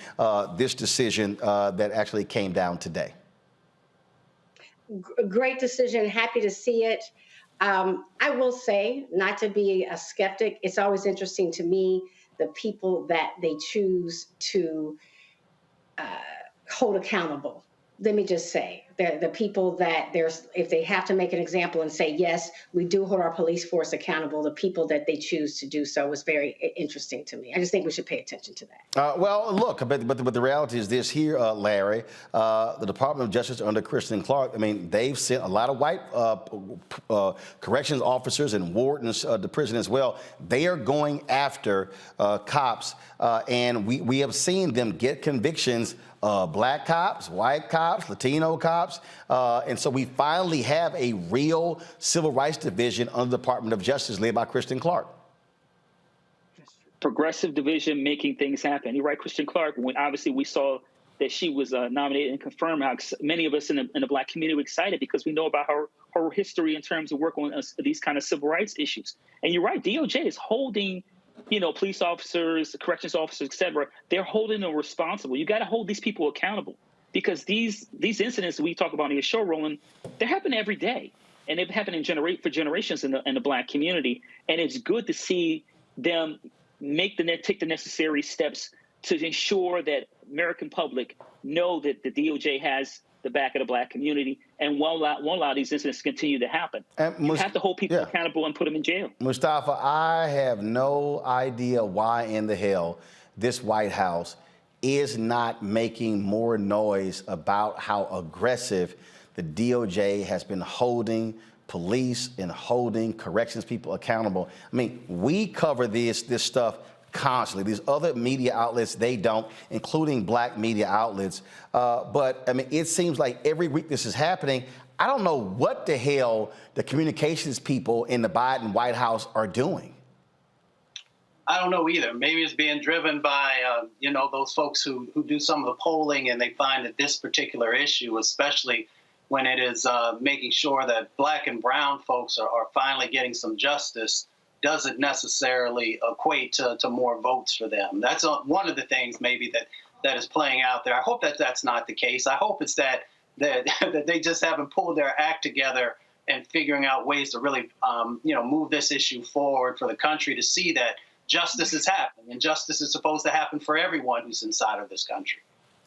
this decision that actually came down today. Great decision. Happy to see it. I will say, not to be a skeptic, it's always interesting to me the people that they choose to hold accountable. Let me just say, the people that if they have to make an example and say, yes, we do hold our police force accountable, the people that they choose to do so is very interesting to me. I just think we should pay attention to that. Well, look, but the reality is this here, Larry, the Department of Justice under Kristen Clark, I mean, they've sent a lot of white corrections officers and wardens to prison as well. They are going after cops, and we have seen them get convictions. Black cops, white cops, Latino cops. And so we finally have a real civil rights division under the Department of Justice led by Kristen Clark. Progressive division making things happen. You're right, Kristen Clark, when obviously we saw that she was nominated and confirmed, how many of us in the Black community were excited because we know about her history in terms of work on these kind of civil rights issues. And you're right, DOJ is holding police officers, corrections officers, et cetera, they're holding them responsible. You got to hold these people accountable because these incidents we talk about on your show, Roland, they're happening every day. And they've happened for generations in the Black community. And it's good to see them take the necessary steps to ensure that American public know that the DOJ has the back of the Black community and won't allow these incidents to continue to happen. You have to hold people accountable and put them in jail. Mustafa, I have no idea why in the hell this White House is not making more noise about how aggressive the DOJ has been holding police and holding corrections people accountable. I mean, we cover this stuff constantly. These other media outlets, they don't, including Black media outlets. But I mean, it seems like every week this is happening. I don't know what the hell the communications people in the Biden White House are doing. I don't know either. Maybe it's being driven by, those folks who do some of the polling, and they find that this particular issue, especially when it is making sure that Black and brown folks are finally getting some justice, doesn't necessarily equate to more votes for them. That's one of the things maybe that is playing out there. I hope that that's not the case. I hope it's that they just haven't pulled their act together and figuring out ways to really, move this issue forward for the country to see that justice is happening, and justice is supposed to happen for everyone who's inside of this country.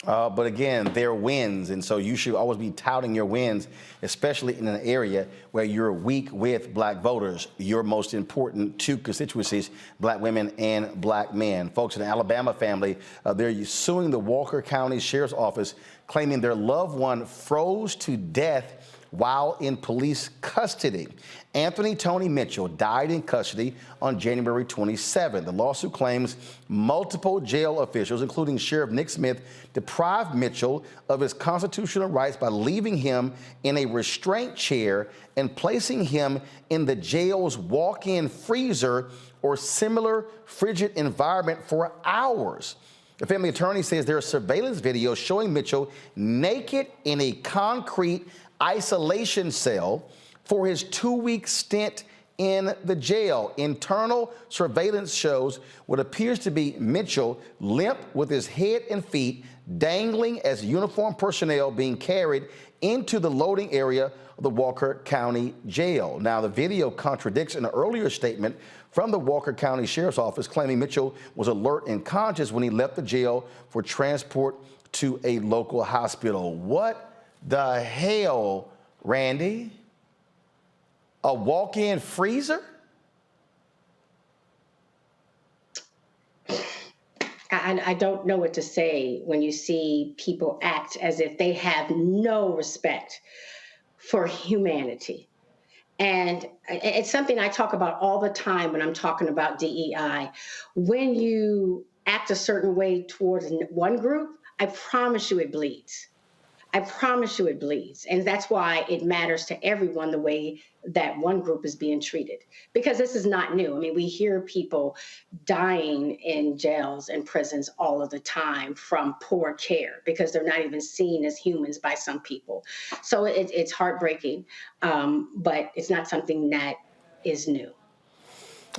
But again, they're wins, and so you should always be touting your wins, especially in an area where you're weak with Black voters. Your most important two constituencies, Black women and Black men. Folks in the Alabama family, they're suing the Walker County Sheriff's Office, claiming their loved one froze to death while in police custody. Anthony Tony Mitchell died in custody on January 27. The lawsuit claims multiple jail officials, including Sheriff Nick Smith, deprived Mitchell of his constitutional rights by leaving him in a restraint chair and placing him in the jail's walk-in freezer or similar frigid environment for hours. The family attorney says there are surveillance videos showing Mitchell naked in a concrete isolation cell for his 2-week stint in the jail. Internal surveillance shows what appears to be Mitchell limp with his head and feet dangling as uniformed personnel being carried into the loading area of the Walker County Jail. Now, the video contradicts an earlier statement from the Walker County Sheriff's Office claiming Mitchell was alert and conscious when he left the jail for transport to a local hospital. What the hell, Randy? A walk-in freezer? I don't know what to say when you see people act as if they have no respect for humanity. And it's something I talk about all the time when I'm talking about DEI. When you act a certain way towards one group, I promise you it bleeds. I promise you it bleeds. And that's why it matters to everyone the way that one group is being treated. Because this is not new. I mean, we hear people dying in jails and prisons all of the time from poor care because they're not even seen as humans by some people. So it's heartbreaking, but it's not something that is new.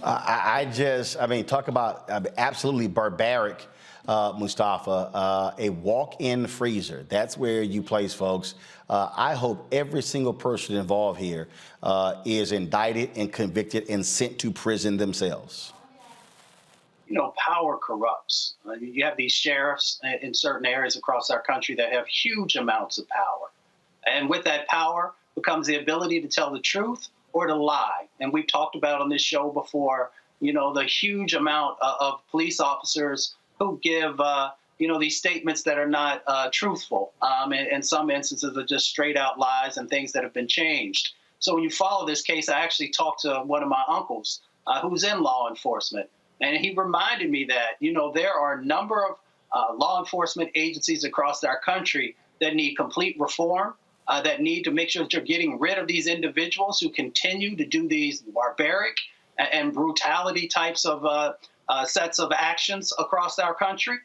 I mean, talk about absolutely barbaric. Mustafa, a walk-in freezer. That's where you place folks. I hope every single person involved here is indicted and convicted and sent to prison themselves. You know, power corrupts. You have these sheriffs in certain areas across our country that have huge amounts of power. And with that power becomes the ability to tell the truth or to lie. And we've talked about on this show before, you know, the huge amount of police officers who give, these statements that are not truthful. And in some instances are just straight out lies and things that have been changed. So when you follow this case, I actually talked to one of my uncles who's in law enforcement. And he reminded me that, you know, there are a number of law enforcement agencies across our country that need complete reform, that need to make sure that you're getting rid of these individuals who continue to do these barbaric and brutality types of sets of actions across our country.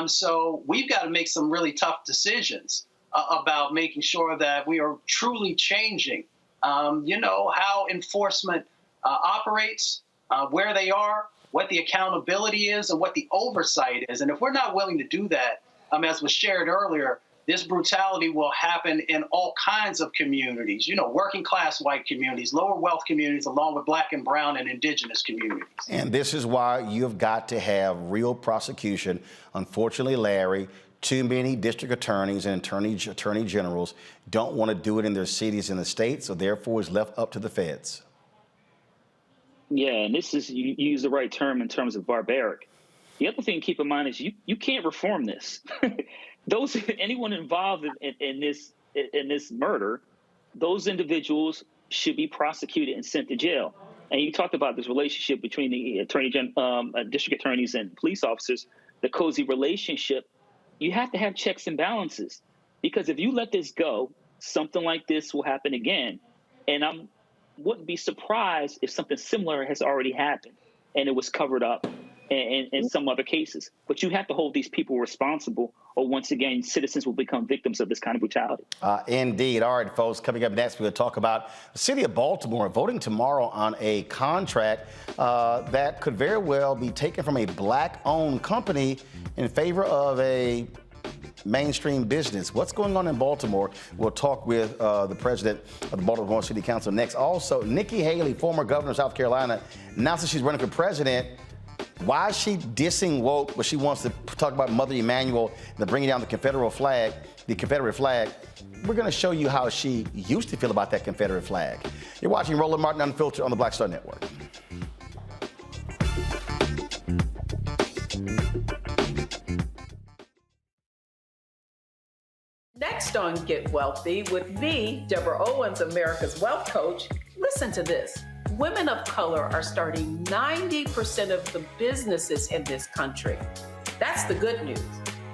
So we've got to make some really tough decisions about making sure that we are truly changing, how enforcement operates, where they are, what the accountability is, and what the oversight is. And if we're not willing to do that, as was shared earlier, this brutality will happen in all kinds of communities, you know, working class white communities, lower wealth communities, along with black and brown and indigenous communities. And this is why you've got to have real prosecution. Unfortunately, Larry, too many district attorneys and attorney generals don't want to do it in their cities and the states, so therefore it's left up to the feds. Yeah, and this is, you use the right term in terms of barbaric. The other thing to keep in mind is you can't reform this. Anyone involved in this murder, those individuals should be prosecuted and sent to jail. And you talked about this relationship between the district attorneys and police officers, the cozy relationship. You have to have checks and balances, because if you let this go, something like this will happen again. And I wouldn't be surprised if something similar has already happened and it was covered up in some other cases. But you have to hold these people responsible, or once again, citizens will become victims of this kind of brutality. Indeed. All right, folks, coming up next, we're going to talk about the city of Baltimore voting tomorrow on a contract that could very well be taken from a black-owned company in favor of a mainstream business. What's going on in Baltimore? We'll talk with the president of the Baltimore City Council next. Also, Nikki Haley, former governor of South Carolina, announced that she's running for president. Why is she dissing woke, but she wants to talk about Mother Emanuel and bringing down the Confederate flag? We're going to show you how she used to feel about that Confederate flag. You're watching Roland Martin Unfiltered on the Black Star Network. Next on Get Wealthy with me, Deborah Owens, America's Wealth Coach. Listen to this. Women of color are starting 90% of the businesses in this country. That's the good news.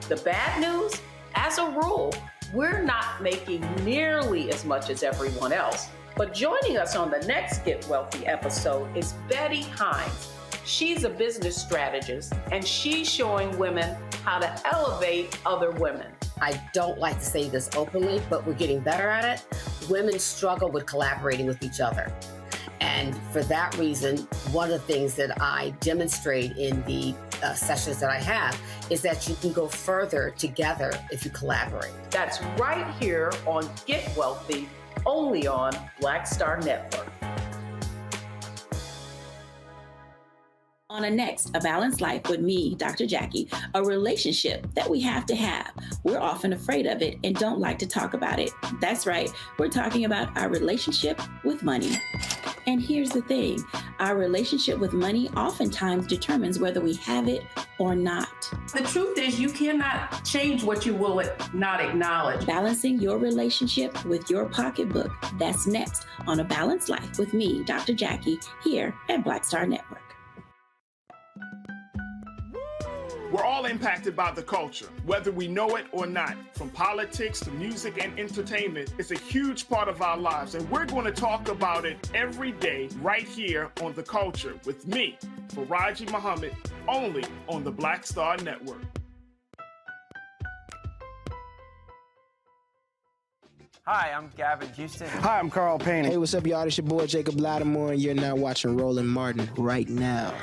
The bad news, as a rule, we're not making nearly as much as everyone else. But joining us on the next Get Wealthy episode is Betty Hines. She's a business strategist, and she's showing women how to elevate other women. I don't like to say this openly, but we're getting better at it. Women struggle with collaborating with each other. And for that reason, one of the things that I demonstrate in the sessions that I have is that you can go further together if you collaborate. That's right here on Get Wealthy, only on Black Star Network. On a next, A Balanced Life with me, Dr. Jackie, a relationship that we have to have. We're often afraid of it and don't like to talk about it. That's right, we're talking about our relationship with money. And here's the thing, our relationship with money oftentimes determines whether we have it or not. The truth is you cannot change what you will not acknowledge. Balancing your relationship with your pocketbook. That's next on A Balanced Life with me, Dr. Jackie, here at Black Star Network. We're all impacted by the culture, whether we know it or not. From politics to music and entertainment, it's a huge part of our lives, and we're going to talk about it every day right here on The Culture with me, Faraji Muhammad, only on the Black Star Network. Hi, I'm Gavin Houston. Hi, I'm Carl Payne. Hey, what's up, y'all? It's your boy Jacob Lattimore, and you're now watching Roland Martin right now.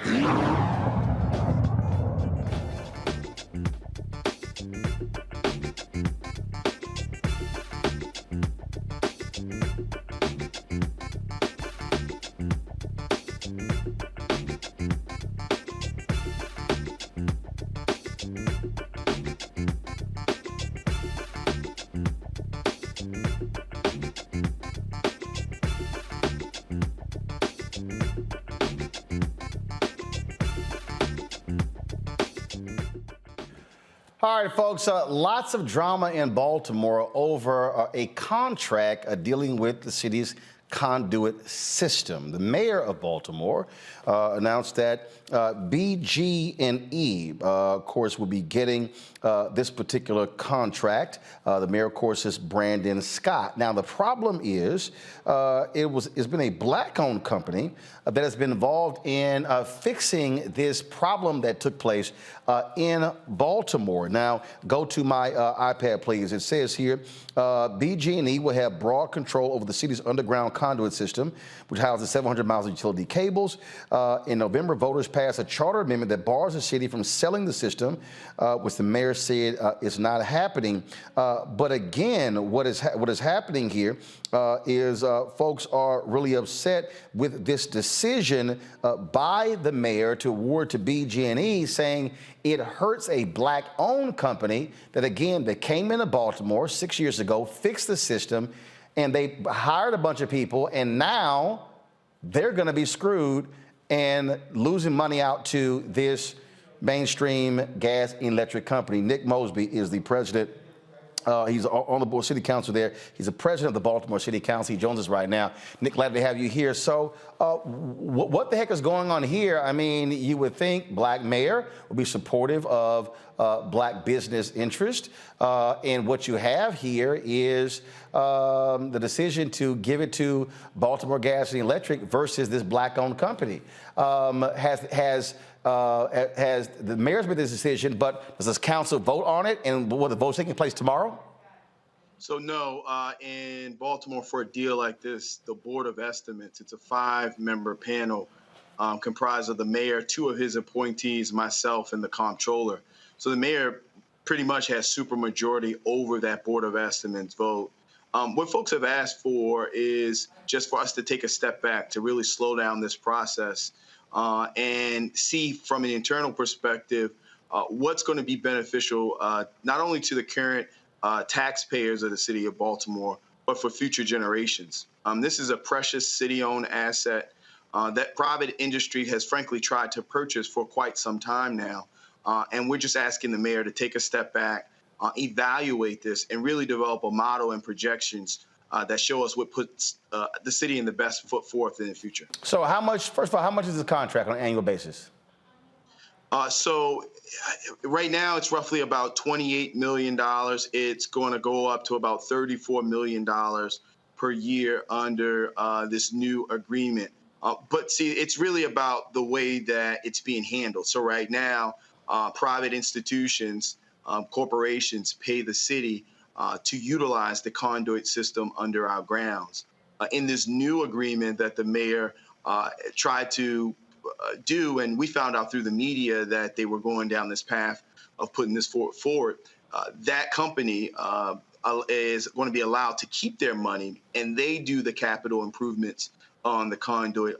All right, folks, lots of drama in Baltimore over a contract dealing with the city's conduit system. The mayor of Baltimore announced that BG&E, of course, will be getting this particular contract. The mayor, of course, is Brandon Scott. Now, the problem is it's been a black-owned company that has been involved in fixing this problem that took place in Baltimore. Now, go to my iPad, please. It says here, BG&E will have broad control over the city's underground conduit system, which houses 700 miles of utility cables. In November, voters passed a charter amendment that bars the city from selling the system, which the mayor said is not happening. But again, what is happening here is folks are really upset with this decision by the mayor to award to BG&E, saying it hurts a black-owned company that, again, that came into Baltimore 6 years ago, fixed the system, and they hired a bunch of people, and now they're going to be screwed and losing money out to this mainstream gas and electric company. Nick Mosby is the president. He's on the board city council there. He's the president of the Baltimore City Council. He joins us right now. Nick, glad to have you here. So what the heck is going on here? I mean, you would think black mayor would be supportive of black business interest. And what you have here is the decision to give it to Baltimore Gas and Electric versus this black-owned company. Has the mayor's made this decision, but does this council vote on it? And will the vote taking place tomorrow? So no, in Baltimore for a deal like this, the Board of Estimates, it's a 5-member panel comprised of the mayor, 2 of his appointees, myself, and the comptroller. So the mayor pretty much has supermajority over that Board of Estimates vote. What folks have asked for is just for us to take a step back to really slow down this process and see from an internal perspective what's going to be beneficial not only to the current taxpayers of the city of Baltimore, but for future generations. This is a precious city-owned asset that private industry has frankly tried to purchase for quite some time now. And we're just asking the mayor to take a step back, evaluate this, and really develop a model and projections that show us what puts the city in the best foot forth in the future. So how much, first of all, how much is the contract on an annual basis? So right now it's roughly about $28 million. It's going to go up to about $34 million per year under this new agreement. But see, it's really about the way that it's being handled. So right now, private institutions, corporations pay the city to utilize the conduit system under our grounds. In this new agreement that the mayor tried to do, and we found out through the media that they were going down this path of putting this forward, that company is going to be allowed to keep their money, and they do the capital improvements on the conduit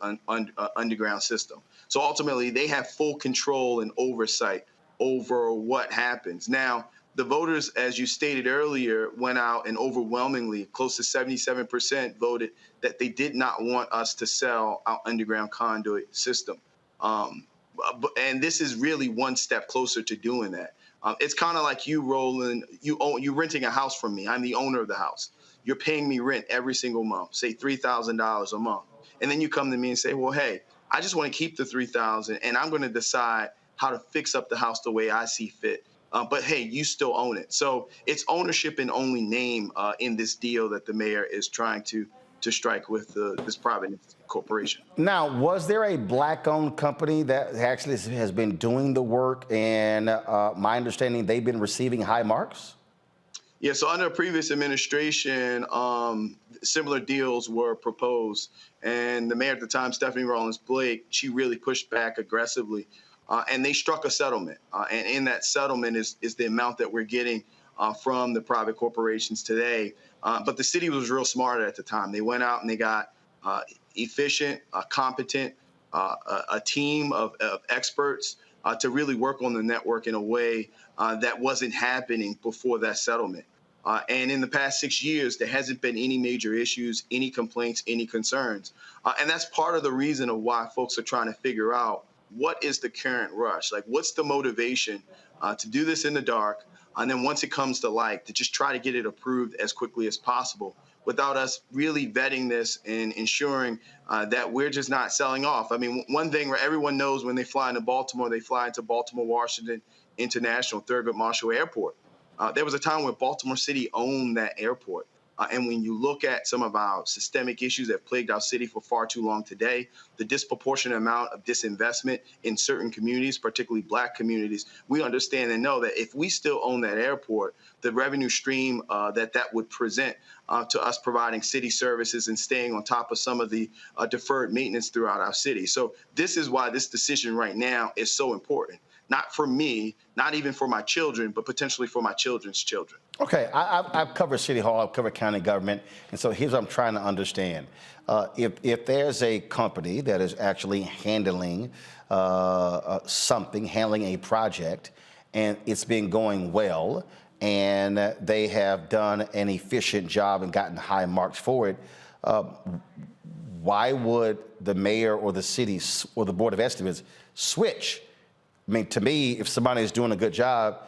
underground system. So ultimately, they have full control and oversight over what happens. Now, the voters, as you stated earlier, went out and overwhelmingly, close to 77% voted that they did not want us to sell our underground conduit system. And this is really one step closer to doing that. It's kind of like you, Roland, you're renting a house from me. I'm the owner of the house. You're paying me rent every single month, say $3,000 a month. And then you come to me and say, well, hey, I just want to keep the $3,000 and I'm going to decide how to fix up the house the way I see fit. But hey, you still own it. So it's ownership in only name in this deal that the mayor is trying to strike with this private corporation. Now, was there a black-owned company that actually has been doing the work? And my understanding, they've been receiving high marks? Yeah, so under a previous administration, similar deals were proposed. And the mayor at the time, Stephanie Rawlings-Blake, she really pushed back aggressively. And they struck a settlement. And in that settlement is the amount that we're getting from the private corporations today. But the city was real smart at the time. They went out and they got efficient, competent, a team of experts to really work on the network in a way that wasn't happening before that settlement. And in the past 6 years, there hasn't been any major issues, any complaints, any concerns. And that's part of the reason of why folks are trying to figure out what is the current rush? Like, what's the motivation to do this in the dark? And then once it comes to light, to just try to get it approved as quickly as possible without us really vetting this and ensuring that we're just not selling off. I mean, one thing where everyone knows when they fly into Baltimore, they fly into Baltimore-Washington International Thurgood Marshall Airport. There was a time where Baltimore City owned that airport. And when you look at some of our systemic issues that have plagued our city for far too long today, the disproportionate amount of disinvestment in certain communities, particularly black communities, we understand and know that if we still own that airport, the revenue stream that would present to us providing city services and staying on top of some of the deferred maintenance throughout our city. So this is why this decision right now is so important. Not for me, not even for my children, but potentially for my children's children. Okay, I've covered City Hall, I've covered county government, and so here's what I'm trying to understand. If there's a company that is actually handling handling a project, and it's been going well, and they have done an efficient job and gotten high marks for it, why would the mayor or the city or the Board of Estimates switch? I mean, to me, if somebody is doing a good job,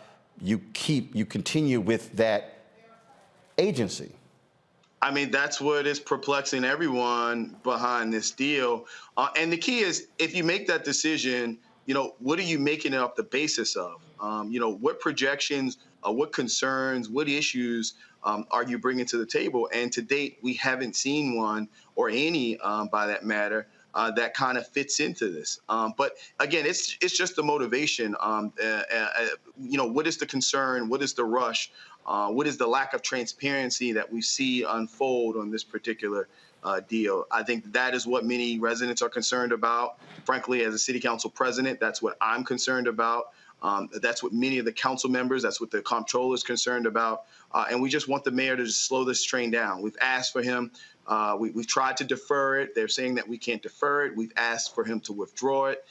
you continue with that agency. I mean, that's what is perplexing everyone behind this deal. And the key is, if you make that decision, what are you making it up the basis of? What projections, what concerns, what issues are you bringing to the table? And to date, we haven't seen one or any, by that matter, that kind of fits into this. But again, it's just the motivation. What is the concern? What is the rush? What is the lack of transparency that we see unfold on this particular deal? I think that is what many residents are concerned about. Frankly, as a city council president, that's what I'm concerned about. That's what many of the council members, that's what the comptroller is concerned about. And we just want the mayor to just slow this train down. We've asked for him. We've tried to defer it. They're saying that we can't defer it. We've asked for him to withdraw it.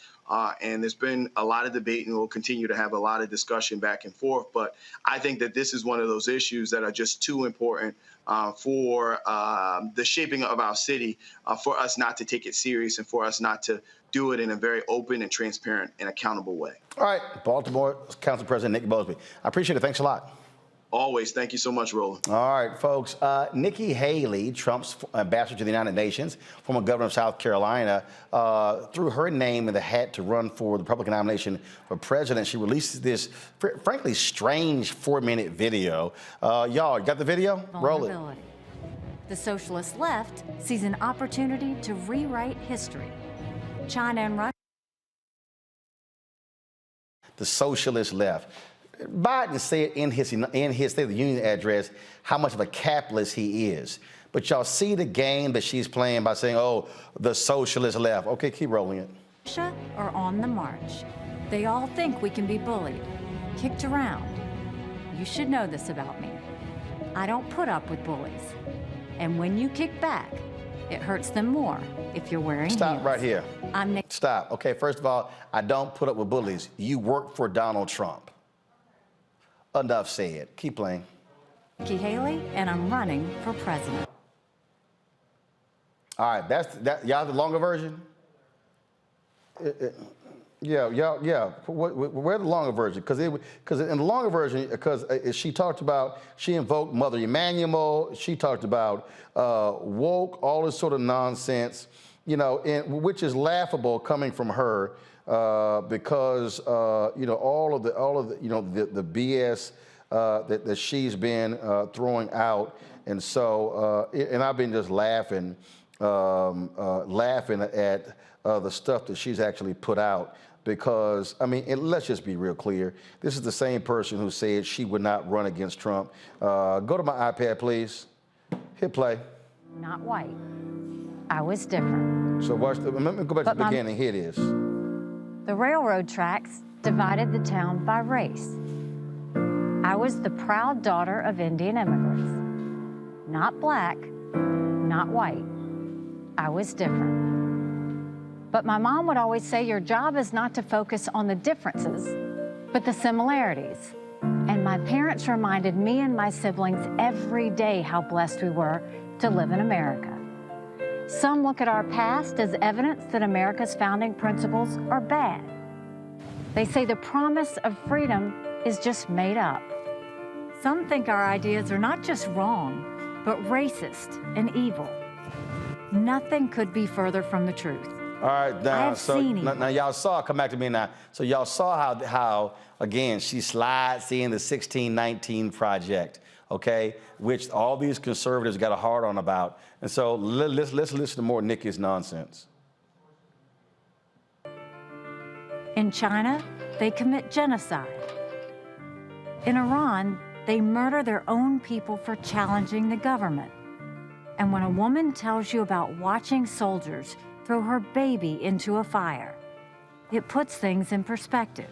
And there's been a lot of debate, and we'll continue to have a lot of discussion back and forth. But I think that this is one of those issues that are just too important for the shaping of our city, for us not to take it serious and for us not to do it in a very open and transparent and accountable way. All right, Baltimore Council President Nick Bosby. I appreciate it. Thanks a lot. Always. Thank you so much, Roland. All right, folks. Nikki Haley, Trump's ambassador to the United Nations, former governor of South Carolina, threw her name in the hat to run for the Republican nomination for president. She released this, frankly, strange 4-minute video. Y'all, got the video? Roll it. The socialist left sees an opportunity to rewrite history. China and Russia. The socialist left. Biden said in his State of the Union address how much of a capitalist he is. But y'all see the game that she's playing by saying, oh, the socialist left. Okay, keep rolling it. Russia are on the march. They all think we can be bullied, kicked around. You should know this about me. I don't put up with bullies. And when you kick back, it hurts them more if you're wearing Stop heels. right here. I'm Nick. Stop. Okay, first of all, I don't put up with bullies. You work for Donald Trump. Enough said. Keep playing. Nikki Haley, and I'm running for president. All right, y'all the longer version? Yeah. Where's the longer version? Because in the longer version, she invoked Mother Emanuel. She talked about woke, all this sort of nonsense, which is laughable coming from her because all of the BS that she's been throwing out, and so and I've been just laughing at the stuff that she's actually put out. Because, let's just be real clear. This is the same person who said she would not run against Trump. Go to my iPad, please. Hit play. Not white. I was different. So let me go back to the beginning. Here it is. The railroad tracks divided the town by race. I was the proud daughter of Indian immigrants. Not black, not white. I was different. But my mom would always say, your job is not to focus on the differences, but the similarities. And my parents reminded me and my siblings every day how blessed we were to live in America. Some look at our past as evidence that America's founding principles are bad. They say the promise of freedom is just made up. Some think our ideas are not just wrong, but racist and evil. Nothing could be further from the truth. All right, now y'all saw, come back to me now. So y'all saw how again, she slides in the 1619 Project, okay, which all these conservatives got a hard on about. And so let's listen to more Nikki's nonsense. In China, they commit genocide. In Iran, they murder their own people for challenging the government. And when a woman tells you about watching soldiers throw her baby into a fire, it puts things in perspective.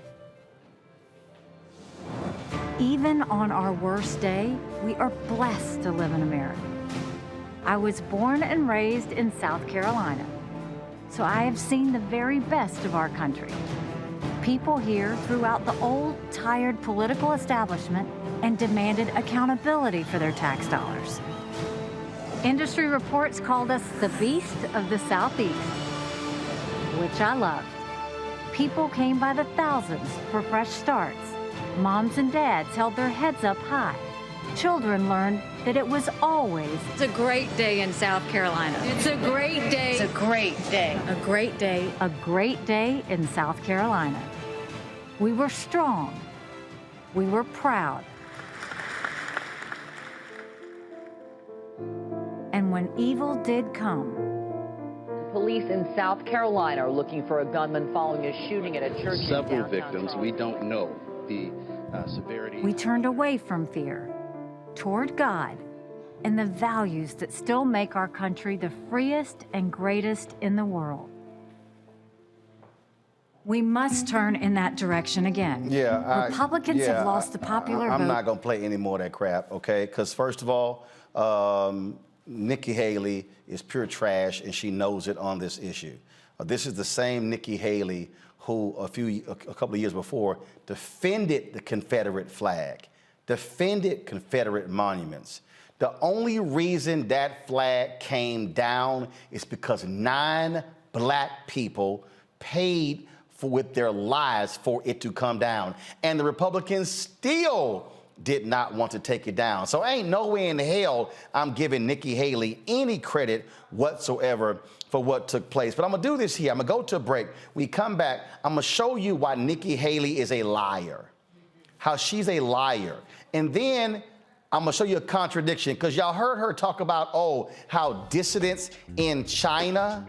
Even on our worst day, we are blessed to live in America. I was born and raised in South Carolina, so I have seen the very best of our country. People here threw out the old, tired political establishment and demanded accountability for their tax dollars. Industry reports called us the beast of the Southeast, which I loved. People came by the thousands for fresh starts. Moms and dads held their heads up high. Children learned that it was always a great day in South Carolina. It's a great day. It's a great day. A great day. A great day in South Carolina. We were strong. We were proud. And when evil did come, police in South Carolina are looking for a gunman following a shooting at a church. Several victims. We don't know the severity. We turned away from fear, toward God, and the values that still make our country the freest and greatest in the world. We must turn in that direction again. Yeah, Republicans have lost the popular vote. I'm not going to play any more of that crap, okay? Because first of all, Nikki Haley is pure trash, and she knows it on this issue. This is the same Nikki Haley who a couple of years before defended the Confederate flag, defended Confederate monuments. The only reason that flag came down is because 9 black people paid with their lives for it to come down. And the Republicans still did not want to take it down. So ain't no way in hell I'm giving Nikki Haley any credit whatsoever for what took place. But I'm gonna do this here. I'm gonna go to a break. We come back, I'm gonna show you why Nikki Haley is a liar, how she's a liar. And then I'm gonna show you a contradiction, because y'all heard her talk about, how dissidents in China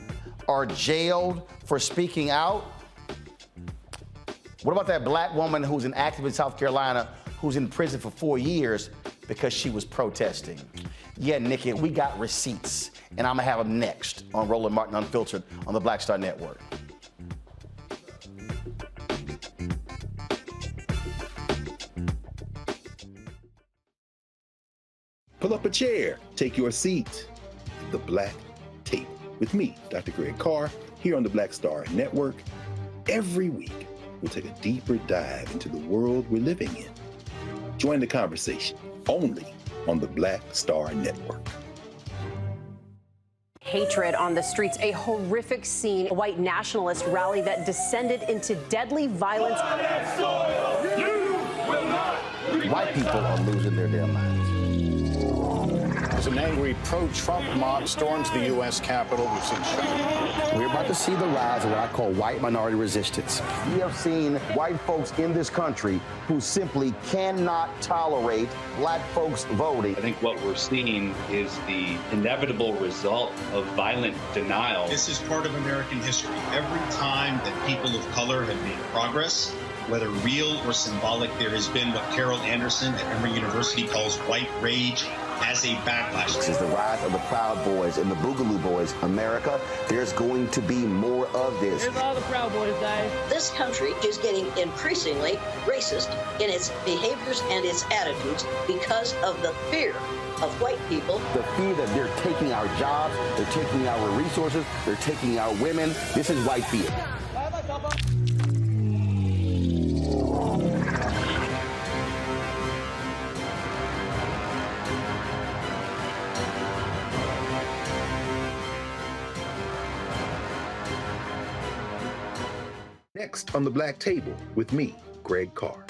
are jailed for speaking out. What about that black woman who's an activist in South Carolina who's in prison for 4 years because she was protesting? Yeah, Nikki, we got receipts, and I'm gonna have them next on Roland Martin Unfiltered on the Black Star Network. Pull up a chair, take your seat. The Black Table with me, Dr. Greg Carr, here on the Black Star Network. Every week, we'll take a deeper dive into the world we're living in. Join the conversation only on the Black Star Network. Hatred on the streets, a horrific scene, a white nationalist rally that descended into deadly violence. White people are losing their damn minds. As an angry pro-Trump mob storms the U.S. Capitol, we've seen shooting. We're about to see the rise of what I call white minority resistance. We have seen white folks in this country who simply cannot tolerate black folks voting. I think what we're seeing is the inevitable result of violent denial. This is part of American history. Every time that people of color have made progress, whether real or symbolic, there has been what Carol Anderson at Emory University calls white rage as a backlash. This is the rise of the Proud Boys and the Boogaloo Boys. America, there's going to be more of this. Here's all the Proud Boys, guys. This country is getting increasingly racist in its behaviors and its attitudes because of the fear of white people. The fear that they're taking our jobs, they're taking our resources, they're taking our women. This is white fear. Next on the Black Table with me, Greg Carr.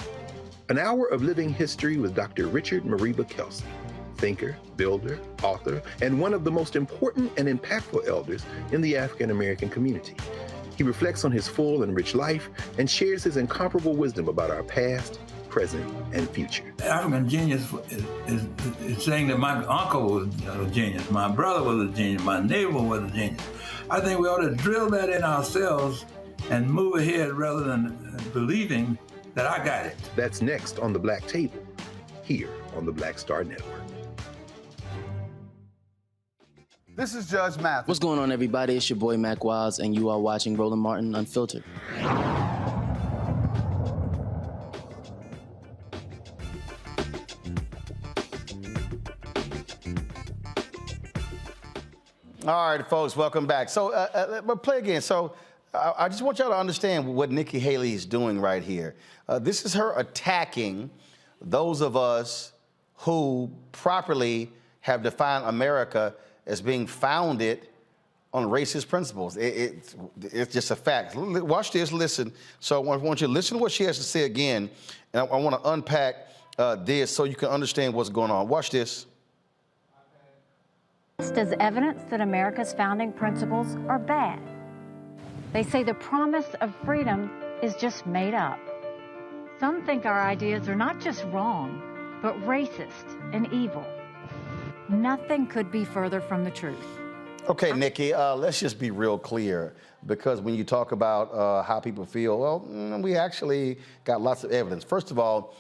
An hour of living history with Dr. Richard Mariba Kelsey, thinker, builder, author, and one of the most important and impactful elders in the African American community. He reflects on his full and rich life and shares his incomparable wisdom about our past, present, and future. African genius is saying that my uncle was a genius, my brother was a genius, my neighbor was a genius. I think we ought to drill that in ourselves and move ahead rather than believing that I got it. That's next on the Black Table, here on the Black Star Network. This is Judge Mathis. What's going on, everybody? It's your boy Mac Wiles, and you are watching Roland Martin Unfiltered. All right, folks, welcome back. So, play again. So, I just want y'all to understand what Nikki Haley is doing right here. This is her attacking those of us who properly have defined America as being founded on racist principles. It's just a fact. Watch this, listen. So I want you to listen to what she has to say again, and I want to unpack this so you can understand what's going on. Watch this. Just as evidence that America's founding principles are bad. They say the promise of freedom is just made up. Some think our ideas are not just wrong, but racist and evil. Nothing could be further from the truth. Okay, Nikki, let's just be real clear, because when you talk about how people feel, well, we actually got lots of evidence. First of all,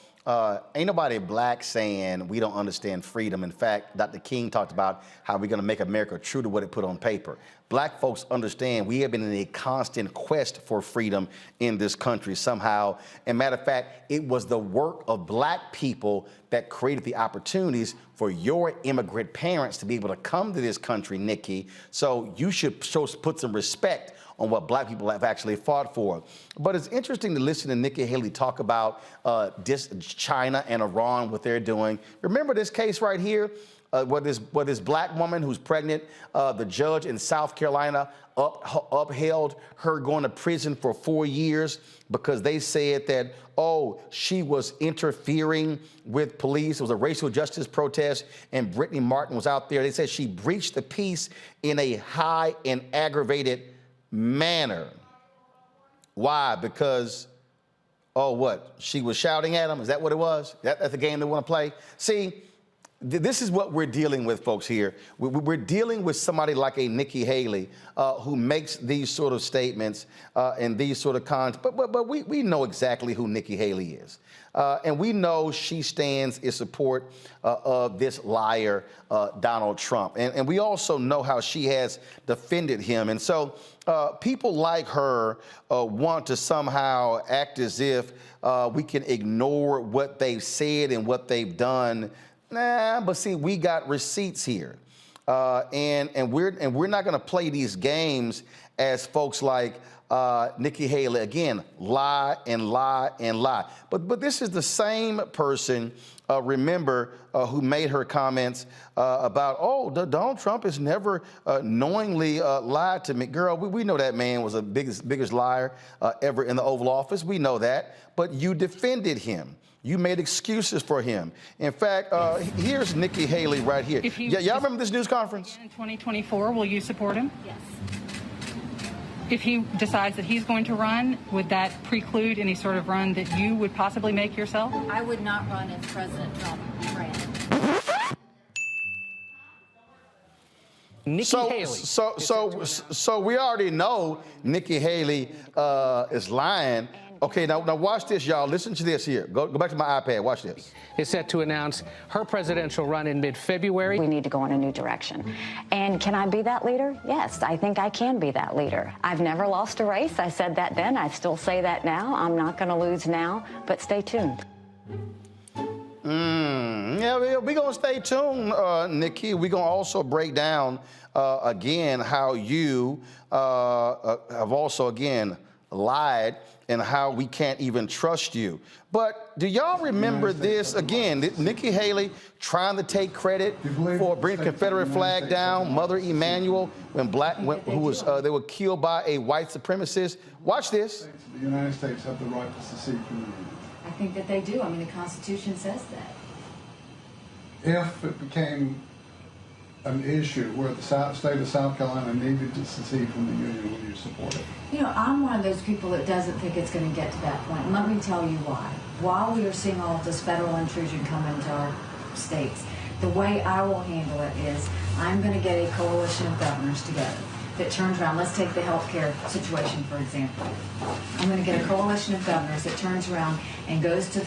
ain't nobody black saying we don't understand freedom. In fact, Dr. King talked about how we're going to make America true to what it put on paper. Black folks understand we have been in a constant quest for freedom in this country somehow. And matter of fact, it was the work of black people that created the opportunities for your immigrant parents to be able to come to this country, Nikki. So you should put some respect on what black people have actually fought for. But it's interesting to listen to Nikki Haley talk about China and Iran, what they're doing. Remember this case right here? where this black woman who's pregnant, the judge in South Carolina upheld her going to prison for 4 years because they said that, oh, she was interfering with police. It was a racial justice protest, and Brittany Martin was out there. They said she breached the peace in a high and aggravated manner. Why? Because, oh, what? She was shouting at him? Is that what it was? That's the game they want to play? See, this is what we're dealing with, folks, here. We're dealing with somebody like a Nikki Haley who makes these sort of statements and these sort of cons. But we know exactly who Nikki Haley is. And we know she stands in support of this liar, Donald Trump. And we also know how she has defended him. And so people like her want to somehow act as if we can ignore what they've said and what they've done. Nah, but see, we got receipts here, and we're not going to play these games as folks like Nikki Haley again lie and lie and lie. But this is the same person. Remember who made her comments about, oh, Donald Trump has never knowingly lied to me. Girl, we know that man was the biggest liar ever in the Oval Office. We know that, but you defended him. You made excuses for him. In fact, here's Nikki Haley right here. Y'all remember this news conference? In 2024, will you support him? Yes. If he decides that he's going to run, would that preclude any sort of run that you would possibly make yourself? I would not run as President Trump ran. Nikki Haley. So we already know Nikki Haley is lying. Okay, now watch this, y'all. Listen to this here. Go back to my iPad. Watch this. Is set to announce her presidential run in mid-February. We need to go in a new direction. And can I be that leader? Yes, I think I can be that leader. I've never lost a race. I said that then. I still say that now. I'm not going to lose now, but stay tuned. Yeah, we're going to stay tuned, Nikki. We're going to also break down, again, how you have also, again, lied and how we can't even trust you. But do y'all remember this? Again, Nikki Haley trying to take credit for bringing the Confederate flag down, Mother Emanuel, they were killed by a white supremacist. Watch this. The United States have the right to secede from the Union. I think that they do. I mean, the Constitution says that. If it became an issue where the state of South Carolina needed to secede from the Union, would you support it? You know, I'm one of those people that doesn't think it's going to get to that point. And let me tell you why. While we are seeing all of this federal intrusion come into our states, the way I will handle it is I'm going to get a coalition of governors together that turns around. Let's take the healthcare situation, for example. I'm going to get a coalition of governors that turns around and goes to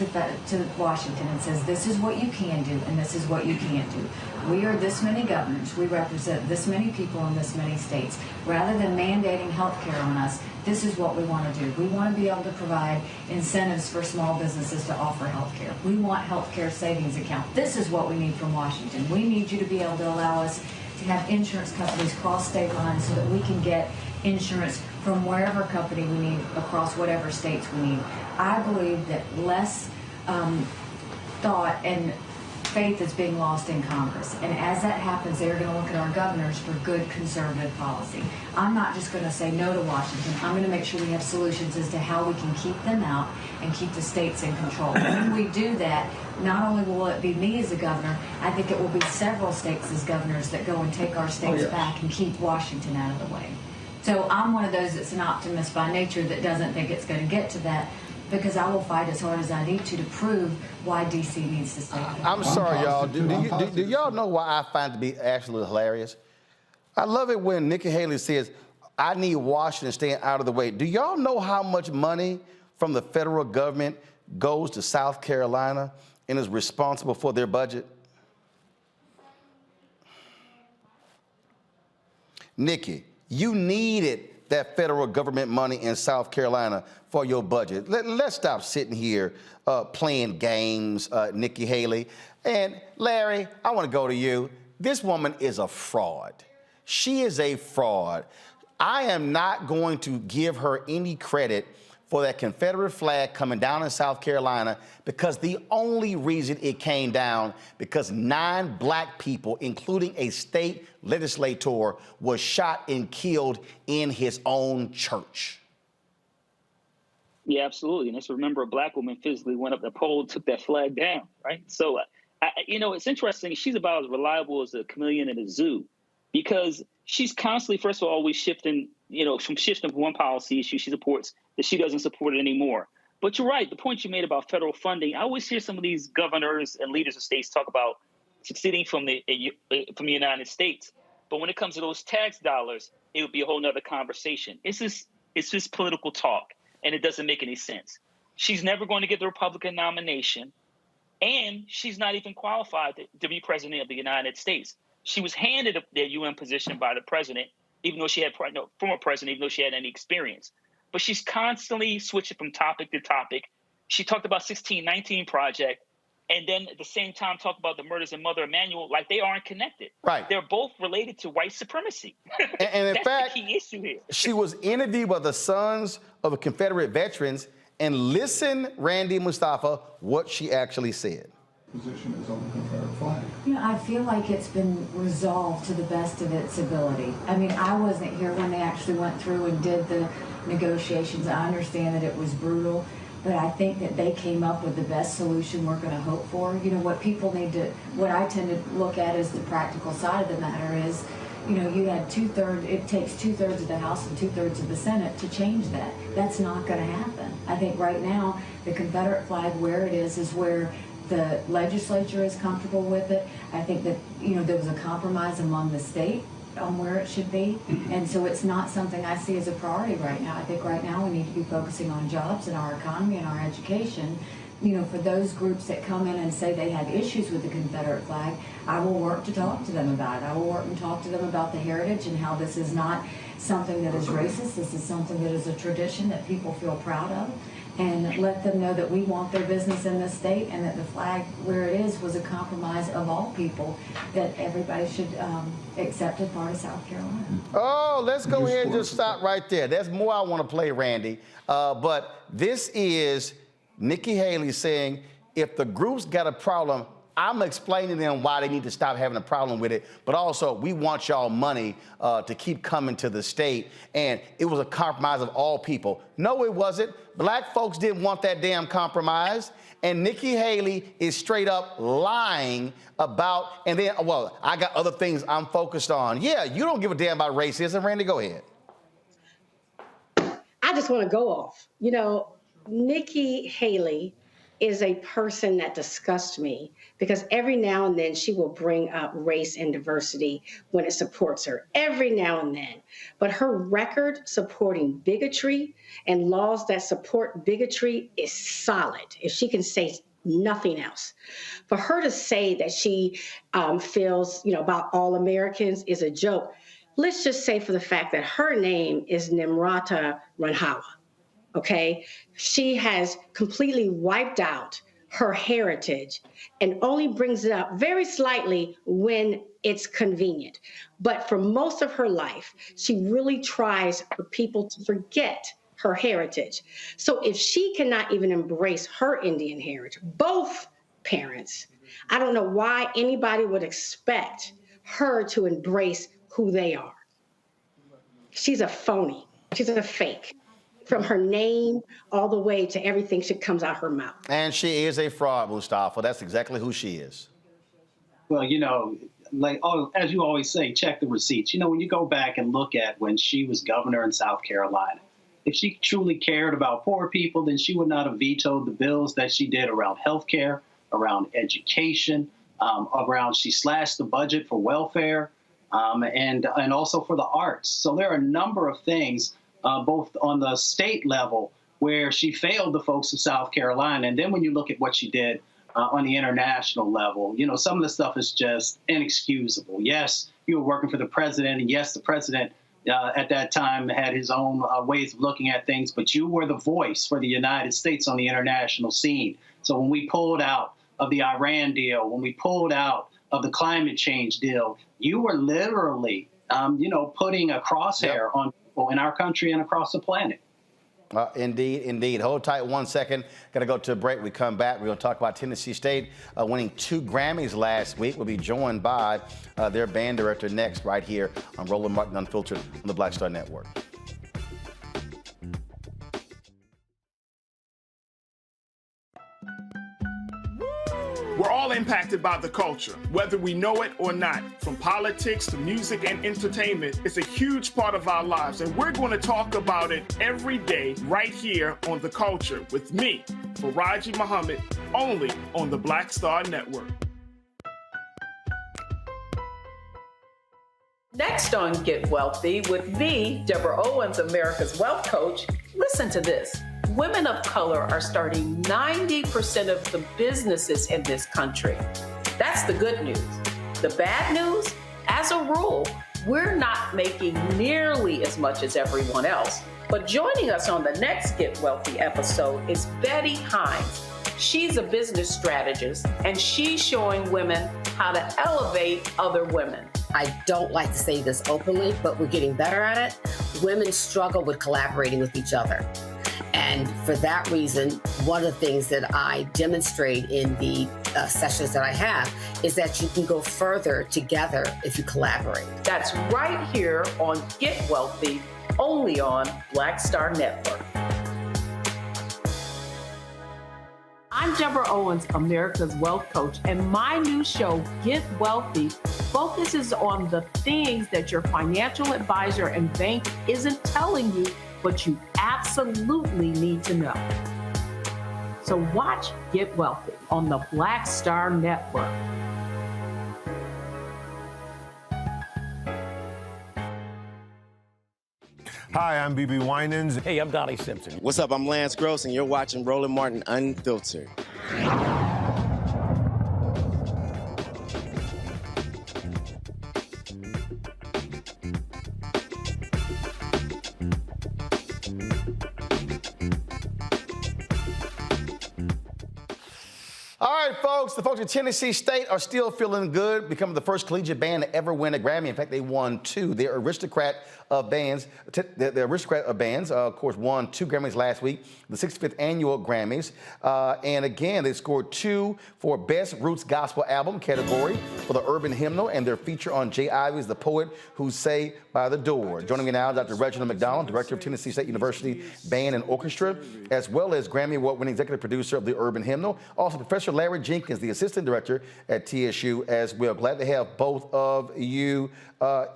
Washington and says, this is what you can do and this is what you can't do. We are this many governors. We represent this many people in this many states. Rather than mandating health care on us, this is what we want to do. We want to be able to provide incentives for small businesses to offer health care. We want health care savings account. This is what we need from Washington. We need you to be able to allow us to have insurance companies cross state lines so that we can get insurance from wherever company we need across whatever states we need. I believe that less thought and faith is being lost in Congress. And as that happens, they're going to look at our governors for good conservative policy. I'm not just going to say no to Washington. I'm going to make sure we have solutions as to how we can keep them out and keep the states in control. When we do that, not only will it be me as a governor, I think it will be several states as governors that go and take our states back and keep Washington out of the way. So I'm one of those that's an optimist by nature that doesn't think it's going to get to that, because I will fight as hard as I need to prove why D.C. needs to stay. I'm sorry, y'all. Do y'all know why I find it to be actually hilarious? I love it when Nikki Haley says, I need Washington staying out of the way. Do y'all know how much money from the federal government goes to South Carolina and is responsible for their budget? Nikki, you needed that federal government money in South Carolina for your budget. Let's stop sitting here playing games, Nikki Haley. And Larry, I want to go to you. This woman is a fraud. She is a fraud. I am not going to give her any credit for that Confederate flag coming down in South Carolina, because the only reason it came down because 9 black people, including a state legislator, was shot and killed in his own church. Yeah, absolutely. And let's remember, a black woman physically went up the pole, took that flag down, right? So, it's interesting. She's about as reliable as a chameleon in a zoo, because she's constantly, first of all, always shifting, from shifting from one policy issue she supports that she doesn't support it anymore. But you're right. The point you made about federal funding, I always hear some of these governors and leaders of states talk about succeeding from the United States. But when it comes to those tax dollars, it would be a whole nother conversation. It's just political talk, and it doesn't make any sense. She's never going to get the Republican nomination, and she's not even qualified to be president of the United States. She was handed the UN position by the president, even though she had former president, even though she had any experience. But she's constantly switching from topic to topic. She talked about 1619 Project, and then at the same time talked about the murders of Mother Emanuel like they aren't connected. Right. They're both related to white supremacy. And in That's fact, the key issue here. She was interviewed by the sons of the Confederate veterans, and listen, Randy Mustafa, what she actually said. Position is on the Confederate flag. I feel like it's been resolved to the best of its ability. I mean, I wasn't here when they actually went through and did the negotiations. I understand that it was brutal, but I think that they came up with the best solution we're going to hope for. What I tend to look at as the practical side of the matter is, you had it takes 2/3 of the House and 2/3 of the Senate to change that. That's not going to happen. I think right now, the Confederate flag, where it is where the legislature is comfortable with it. I think that, there was a compromise among the state on where it should be. And so it's not something I see as a priority right now. I think right now we need to be focusing on jobs and our economy and our education. For those groups that come in and say they have issues with the Confederate flag, I will work to talk to them about it. I will work and talk to them about the heritage and how this is not something that is racist. This is something that is a tradition that people feel proud of. And let them know that we want their business in this state, and that the flag where it is was a compromise of all people that everybody should accept as part of South Carolina. Oh, let's go ahead and just stop right there. There's more I want to play, Randy. But this is Nikki Haley saying, if the group's got a problem, I'm explaining to them why they need to stop having a problem with it. But also, we want y'all money to keep coming to the state. And it was a compromise of all people. No, it wasn't. Black folks didn't want that damn compromise. And Nikki Haley is straight up lying about, and then, well, I got other things I'm focused on. Yeah, you don't give a damn about racism. Randy, go ahead. I just want to go off. Nikki Haley is a person that disgusts me, because every now and then she will bring up race and diversity when it supports her, every now and then. But her record supporting bigotry and laws that support bigotry is solid, if she can say nothing else. For her to say that she feels, about all Americans is a joke. Let's just say, for the fact that her name is Nimrata Ranhawa. Okay, she has completely wiped out her heritage and only brings it up very slightly when it's convenient. But for most of her life, she really tries for people to forget her heritage. So if she cannot even embrace her Indian heritage, both parents, I don't know why anybody would expect her to embrace who they are. She's a phony. She's a fake. From her name all the way to everything that comes out her mouth. And she is a fraud, Mustafa. That's exactly who she is. Well, as you always say, check the receipts. When you go back and look at when she was governor in South Carolina, if she truly cared about poor people, then she would not have vetoed the bills that she did around health care, around education, she slashed the budget for welfare, and also for the arts. So there are a number of things both on the state level where she failed the folks of South Carolina. And then when you look at what she did on the international level, some of the stuff is just inexcusable. Yes, you were working for the president, and yes, the president at that time had his own ways of looking at things, but you were the voice for the United States on the international scene. So when we pulled out of the Iran deal, when we pulled out of the climate change deal, you were literally, putting a crosshair on people in our country and across the planet. Indeed, indeed. Hold tight 1 second. Got to go to a break. We come back. We're going to talk about Tennessee State winning 2 Grammys last week. We'll be joined by their band director next, right here on Roland Martin Unfiltered on the Black Star Network. We're all impacted by the culture, whether we know it or not. From politics to music and entertainment, it's a huge part of our lives, and we're going to talk about it every day right here on The Culture with me, Faraji Muhammad, only on the Black Star Network. Next on Get Wealthy with me, Deborah Owens, America's Wealth Coach. Listen to this. Women of color are starting 90% of the businesses in this country. That's the good news. The bad news, as a rule, we're not making nearly as much as everyone else. But joining us on the next Get Wealthy episode is Betty Hines. She's a business strategist, and she's showing women how to elevate other women. I don't like to say this openly, but we're getting better at it. Women struggle with collaborating with each other. And for that reason, one of the things that I demonstrate in the sessions that I have is that you can go further together if you collaborate. That's right here on Get Wealthy, only on Black Star Network. I'm Deborah Owens, America's Wealth Coach, and my new show, Get Wealthy, focuses on the things that your financial advisor and bank isn't telling you, but you absolutely need to know. So watch Get Wealthy on the Black Star Network. Hi, I'm BB Winans. Hey, I'm Donnie Simpson. What's up? I'm Lance Gross, and you're watching Roland Martin Unfiltered. All right, folks, the folks at Tennessee State are still feeling good, becoming the first collegiate band to ever win a Grammy. In fact, they won 2. They're aristocrat of bands. The aristocrat of bands, of course, won 2 Grammys last week, the 65th annual Grammys. And again, they scored 2 for Best Roots Gospel Album category for the Urban Hymnal, and their feature on Jay Ives, the poet who say by the door. Joining me now, Dr. Reginald McDonald, director of Tennessee State University Band and Orchestra, as well as Grammy Award-winning executive producer of the Urban Hymnal. Also, Professor Larry Jenkins, the assistant director at TSU as well. Glad to have both of you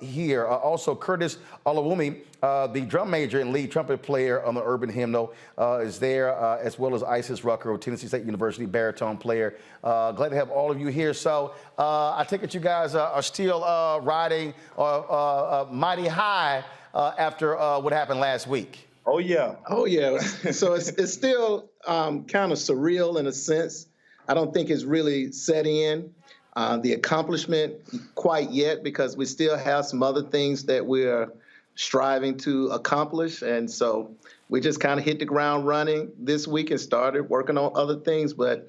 here. Also, Curtis Olawumi, the drum major and lead trumpet player on the Urban Hymnal, is there, as well as Isis Rucker of Tennessee State University, baritone player. Glad to have all of you here. So I take it you guys are still riding mighty high after what happened last week. Oh, yeah. Oh, yeah. So it's still kind of surreal in a sense. I don't think it's really set in the accomplishment quite yet, because we still have some other things that we're striving to accomplish. And so we just kind of hit the ground running this week and started working on other things. But,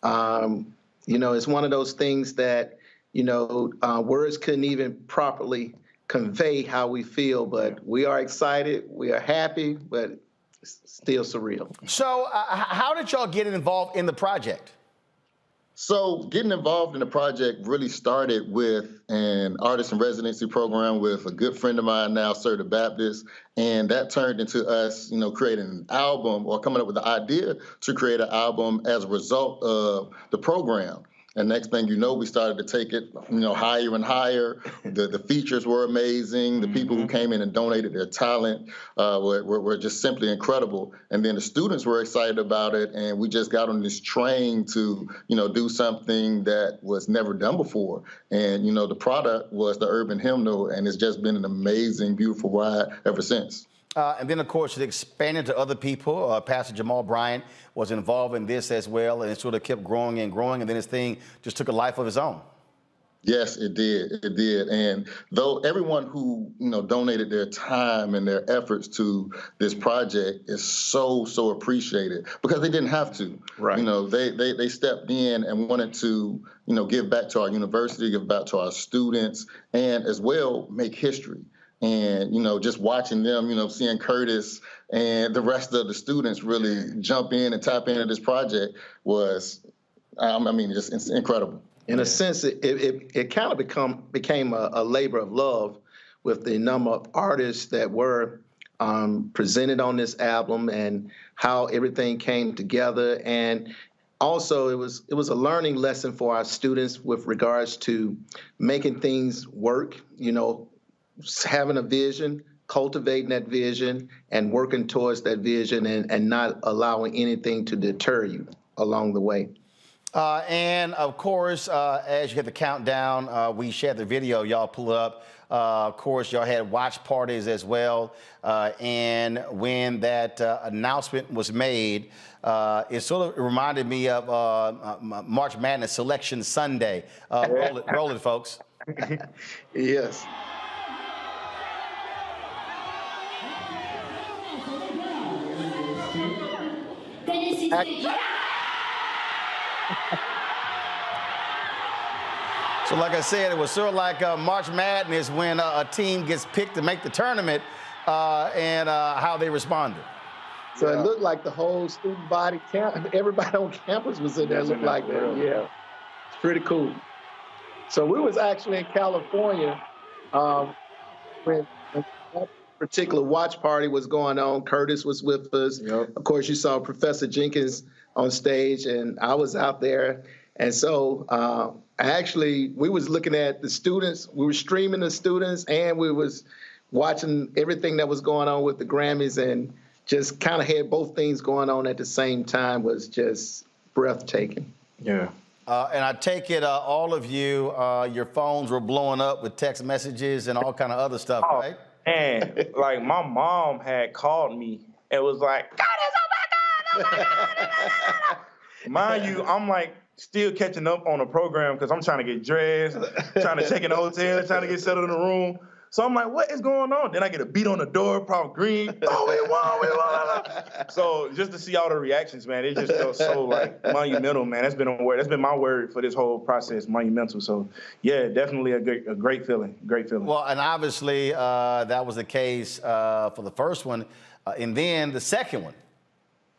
it's one of those things that, words couldn't even properly convey how we feel. But we are excited. We are happy, but it's still surreal. So how did y'all get involved in the project? So getting involved in the project really started with an artist in residency program with a good friend of mine now, Sir the Baptist, and that turned into us, creating an album or coming up with the idea to create an album as a result of the program. And next thing you know, we started to take it, higher and higher. The features were amazing. The people who came in and donated their talent were just simply incredible. And then the students were excited about it, and we just got on this train to, do something that was never done before. And, the product was the Urban Hymnal, and it's just been an amazing, beautiful ride ever since. And then, of course, it expanded to other people. Pastor Jamal Bryant was involved in this as well, and it sort of kept growing and growing, and then his thing just took a life of his own. Yes, it did. It did. And though everyone who, donated their time and their efforts to this project is so appreciated, because they didn't have to. Right. They stepped in and wanted to, give back to our university, give back to our students, and as well make history. And, just watching them, seeing Curtis and the rest of the students really jump in and tap into this project was, just it's incredible. In a sense, it kind of became a labor of love with the number of artists that were presented on this album and how everything came together. And also, it was a learning lesson for our students with regards to making things work, having a vision, cultivating that vision, and working towards that vision and not allowing anything to deter you along the way. And of course, as you hit the countdown, we shared the video. Y'all pull it up. Of course, y'all had watch parties as well. And when that announcement was made, it sort of reminded me of March Madness Selection Sunday. Roll it, folks. Yes. So like I said, it was sort of like March Madness when a team gets picked to make the tournament and how they responded. So it looked like the whole student body, everybody on campus was in there. It looked like that, yeah. It's pretty cool. So we was actually in California when that particular watch party was going on. Curtis was with us. Yep. Of course, you saw Professor Jenkins on stage, and I was out there. And so we was looking at the students. We were streaming the students, and we was watching everything that was going on with the Grammys, and just kind of had both things going on at the same time. Was just breathtaking. Yeah. And I take it all of you, your phones were blowing up with text messages and all kind of other stuff, right? And like my mom had called me and was like, "God, oh my God." Mind you, I'm like still catching up on the program because I'm trying to get dressed, trying to check in the hotel, trying to get settled in the room. So I'm like, what is going on? Then I get a beat on the door, probably green. Oh, we won. So just to see all the reactions, man, it just felt so like monumental, man. That's been a word. That's been my word for this whole process, monumental. So yeah, definitely a great feeling, great feeling. Well, and obviously that was the case for the first one, and then the second one.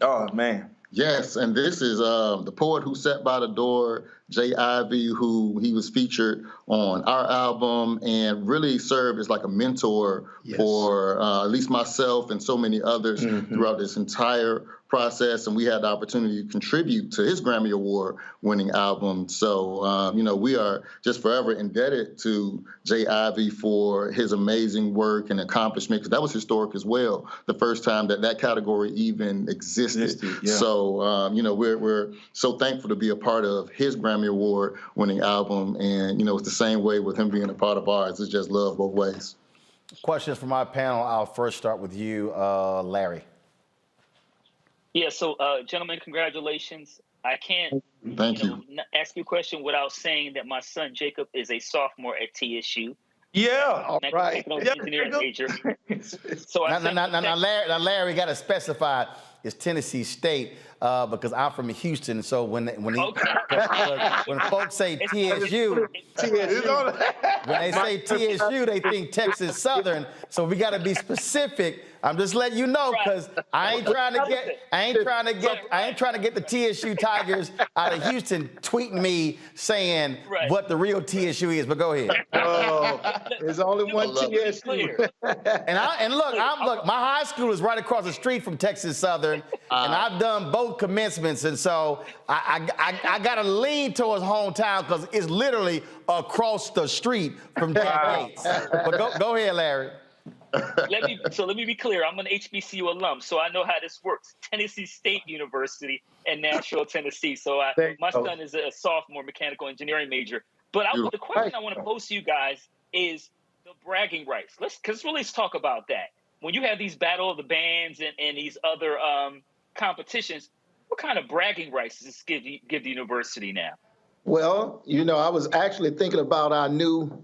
Oh man. Yes, and this is the poet who sat by the door, Jay Ivey, who he was featured on our album and really served as like a mentor for at least myself and so many others throughout this entire process. And we had the opportunity to contribute to his Grammy Award-winning album. So, we are just forever indebted to Jay Ivey for his amazing work and accomplishment, because that was historic as well, the first time that category even existed. So, we're so thankful to be a part of his Grammy Award-winning album. And, it's the same way with him being a part of ours. It's just love both ways. Questions from our panel. I'll first start with you, Larry. Yeah, so gentlemen, congratulations. I can't ask you a question without saying that my son Jacob is a sophomore at TSU. Yeah, all right. Engineering major. So now, Larry got to specify it's Tennessee State because I'm from Houston. So when folks say TSU, when they say TSU, they think Texas Southern. So we got to be specific. I'm just letting you know because I ain't trying to get the TSU Tigers out of Houston tweeting me saying what the real TSU is. But go ahead. There's only one TSU. and look, my high school is right across the street from Texas Southern, and I've done both commencements, and so I got to lean towards hometown because it's literally across the street from Jack Gates. But go ahead, Larry. Let me be clear. I'm an HBCU alum, so I know how this works. Tennessee State University in Nashville, Tennessee. So my son is a sophomore mechanical engineering major. But the question I want to pose to you guys is the bragging rights. Let's talk about that. When you have these Battle of the Bands and these other competitions, what kind of bragging rights does this give the university now? Well, I was actually thinking about our new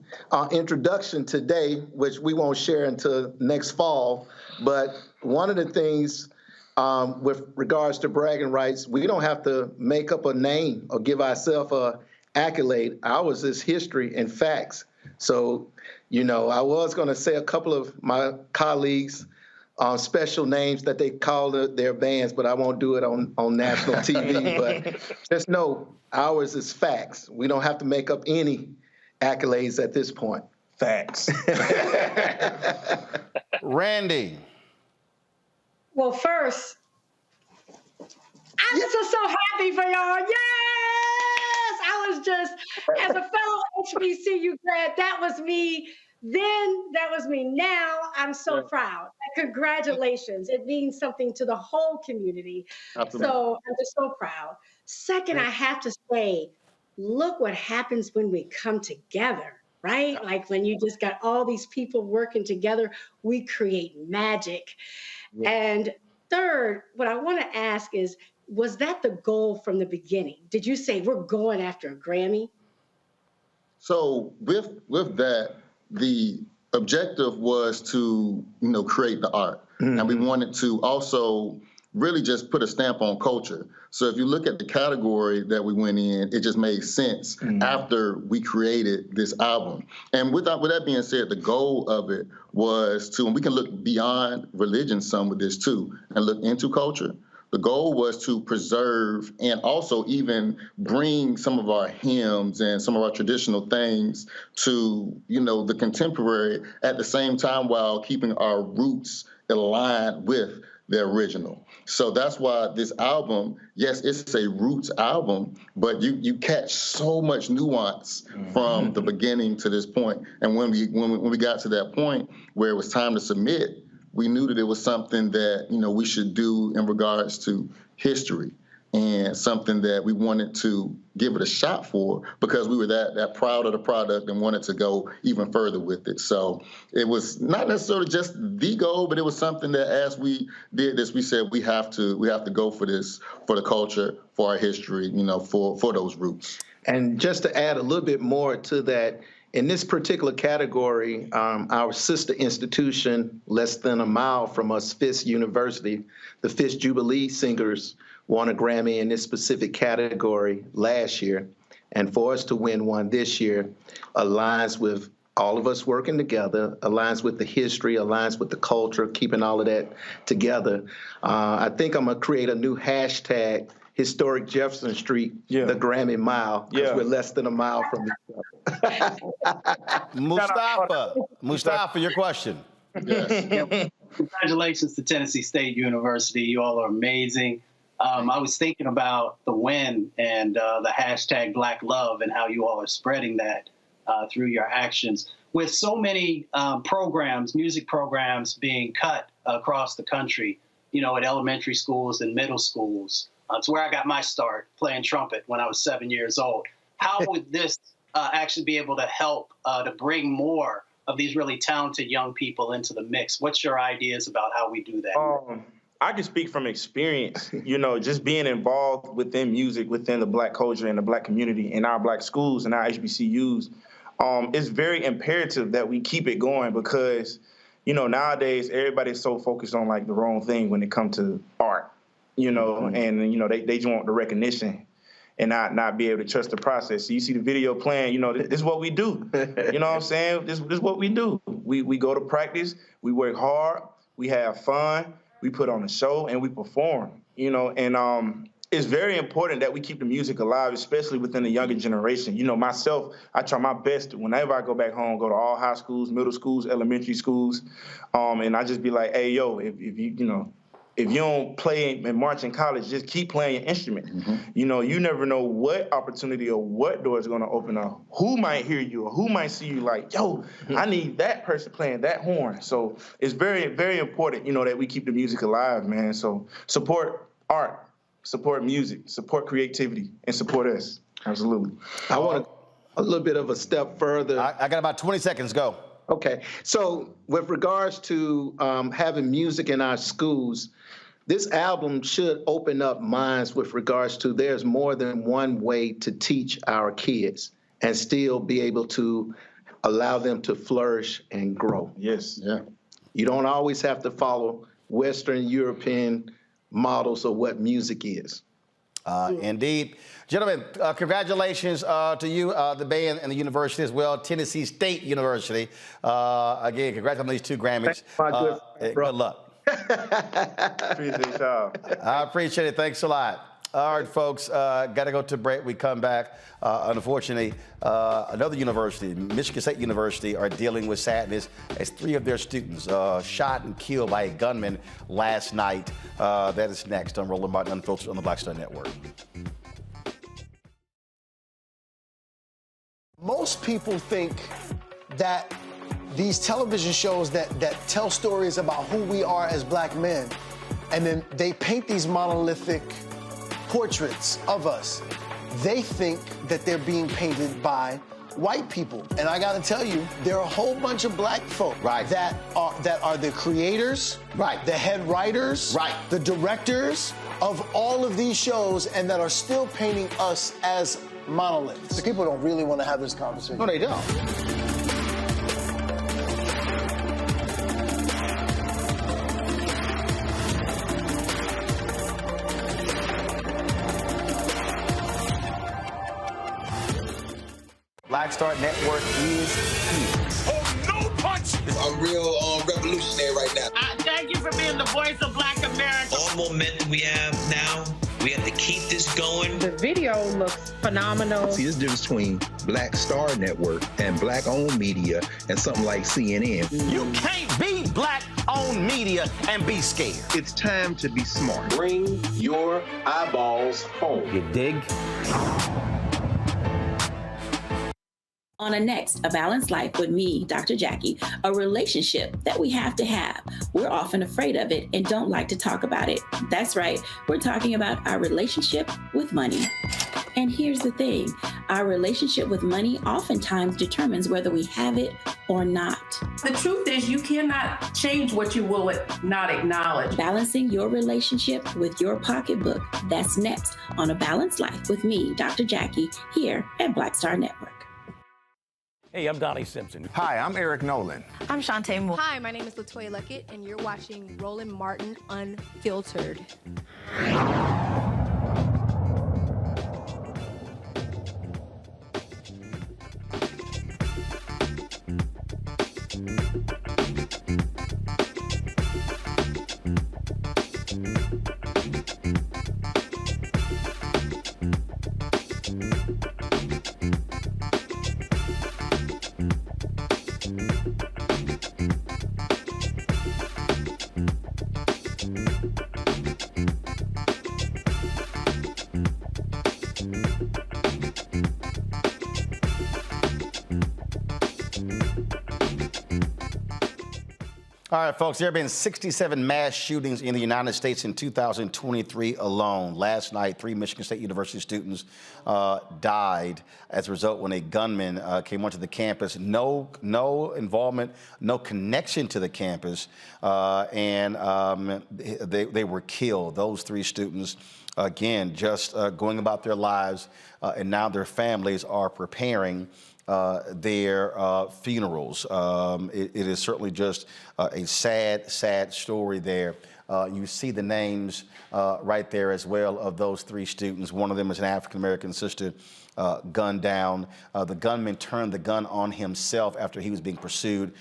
introduction today, which we won't share until next fall. But one of the things with regards to bragging rights, we don't have to make up a name or give ourselves an accolade. Ours is history and facts. So, you know, I was going to say a couple of my colleagues special names that they call their bands, but I won't do it on national TV. But just know ours is facts. We don't have to make up any accolades at this point. Facts. Randy. Well, first, I'm just so happy for y'all. Yes! I was just, as a fellow HBCU grad, that was me then, that was me now. I'm so proud. Congratulations. It means something to the whole community. Absolutely. So I'm just so proud. Second, I have to say, look what happens when we come together, right? Like when you just got all these people working together, we create magic. Yeah. And third, what I want to ask is, was that the goal from the beginning? Did you say we're going after a Grammy? So with that, the objective was to, create the art. Mm-hmm. And we wanted to also really just put a stamp on culture. So if you look at the category that we went in, it just made sense after we created this album. And with that being said, the goal of it was to, and we can look beyond religion some with this too, and look into culture. The goal was to preserve and also even bring some of our hymns and some of our traditional things to, the contemporary at the same time while keeping our roots aligned with the original. So that's why this album, yes, it's a roots album, but you catch so much nuance from the beginning to this point. And when we got to that point where it was time to submit, we knew that it was something that, we should do in regards to history and something that we wanted to give it a shot for because we were that proud of the product and wanted to go even further with it. So it was not necessarily just the goal, but it was something that as we did this, we said we have to go for this, for the culture, for our history, for those roots. And just to add a little bit more to that, in this particular category, our sister institution, less than a mile from us, Fisk University, the Fisk Jubilee Singers won a Grammy in this specific category last year. And for us to win one this year aligns with all of us working together, aligns with the history, aligns with the culture, keeping all of that together. I think I'm going to create a new hashtag, Historic Jefferson Street, the Grammy Mile, because we're less than a mile from each other. Mustafa, your question. Yes. Congratulations to Tennessee State University. You all are amazing. I was thinking about the win and the hashtag Black Love and how you all are spreading that through your actions. With so many programs, music programs being cut across the country, at elementary schools and middle schools, it's where I got my start playing trumpet when I was 7 years old. How would this actually be able to help to bring more of these really talented young people into the mix? What's your ideas about how we do that? I can speak from experience, just being involved within music, within the Black culture and the Black community in our Black schools and our HBCUs. It's very imperative that we keep it going because, nowadays everybody's so focused on like the wrong thing when it comes to art. And, they just want the recognition and not be able to trust the process. So you see the video playing, this is what we do. You know what I'm saying? This is what we do. We go to practice, we work hard, we have fun, we put on a show, and we perform, and it's very important that we keep the music alive, especially within the younger generation. Myself, I try my best whenever I go back home, go to all high schools, middle schools, elementary schools, and I just be like, hey, yo, if you don't play and march in college, just keep playing your instrument. Mm-hmm. You never know what opportunity or what door is going to open up. Who might hear you or who might see you like, yo, I need that person playing that horn. So it's very, very important, that we keep the music alive, man. So support art, support music, support creativity, and support us. Absolutely. I want a little bit of a step further. I got about 20 seconds. Go. Okay. So with regards to having music in our schools, this album should open up minds with regards to there's more than one way to teach our kids and still be able to allow them to flourish and grow. Yes. Yeah. You don't always have to follow Western European models of what music is. Indeed. Gentlemen, congratulations to you, the band, and the university as well, Tennessee State University. Again, congrats on these 2 Grammys. Good luck. Appreciate y'all. I appreciate it. Thanks a lot. All right, folks, got to go to break. We come back. Unfortunately, another university, Michigan State University, are dealing with sadness as 3 of their students shot and killed by a gunman last night. That is next on Roland Martin Unfiltered on the Black Star Network. Most people think that these television shows that tell stories about who we are as black men, and then they paint these monolithic portraits of us. They think that they're being painted by white people. And I gotta tell you, there are a whole bunch of black folk that are the creators, the head writers, the directors of all of these shows, and that are still painting us as monoliths. The people don't really want to have this conversation. No, they don't. Black Star Network is here. Oh, no punch! I'm real revolutionary right now. Thank you for being the voice of Black America. All momentum we have now, we have to keep this going. The video looks phenomenal. See, this difference between Black Star Network and black-owned media and something like CNN. You can't be black-owned media and be scared. It's time to be smart. Bring your eyeballs home. You dig? On a next, A Balanced Life with me, Dr. Jackie, a relationship that we have to have. We're often afraid of it and don't like to talk about it. That's right, we're talking about our relationship with money. And here's the thing, our relationship with money oftentimes determines whether we have it or not. The truth is you cannot change what you will not acknowledge. Balancing your relationship with your pocketbook. That's next on A Balanced Life with me, Dr. Jackie, here at Black Star Network. Hey, I'm Donnie Simpson. Hi, I'm Eric Nolan. I'm Shantae Moore. Hi, my name is LaToya Luckett, and you're watching Roland Martin Unfiltered. All right, folks, there have been 67 mass shootings in the United States in 2023 alone. Last night, 3 Michigan State University students died as a result when a gunman came onto the campus. No involvement, no connection to the campus, and they were killed. Those 3 students, again, just going about their lives, and now their families are preparing their funerals. It is certainly just a sad story there. You see the names right there as well of those 3 students. One of them is an African-American sister gunned down. The gunman turned the gun on himself after he was being pursued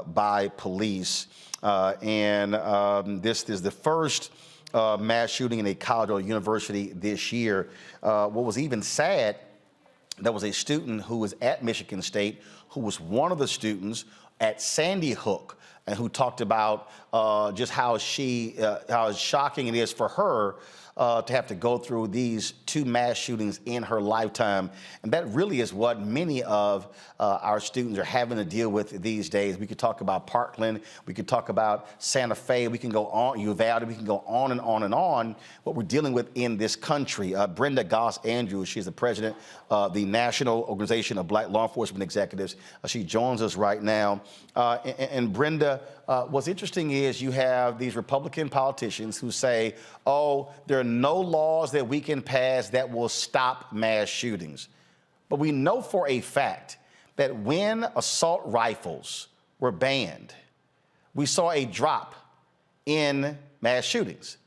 by police. And this is the first mass shooting in a college or university this year. What was even sad, there was a student who was at Michigan State who was one of the students at Sandy Hook and who talked about just how shocking it is for her to have to go through these 2 mass shootings in her lifetime. And that really is what many of our students are having to deal with these days. We could talk about Parkland, we could talk about Santa Fe, we can go on, Uvalde, we can go on and on and on, what we're dealing with in this country. Brenda Goss-Andrews, she's the president of the National Organization of Black Law Enforcement Executives. She joins us right now. And Brenda, what's interesting is you have these Republican politicians who say, oh, there are no laws that we can pass that will stop mass shootings. But we know for a fact that when assault rifles were banned, we saw a drop in mass shootings.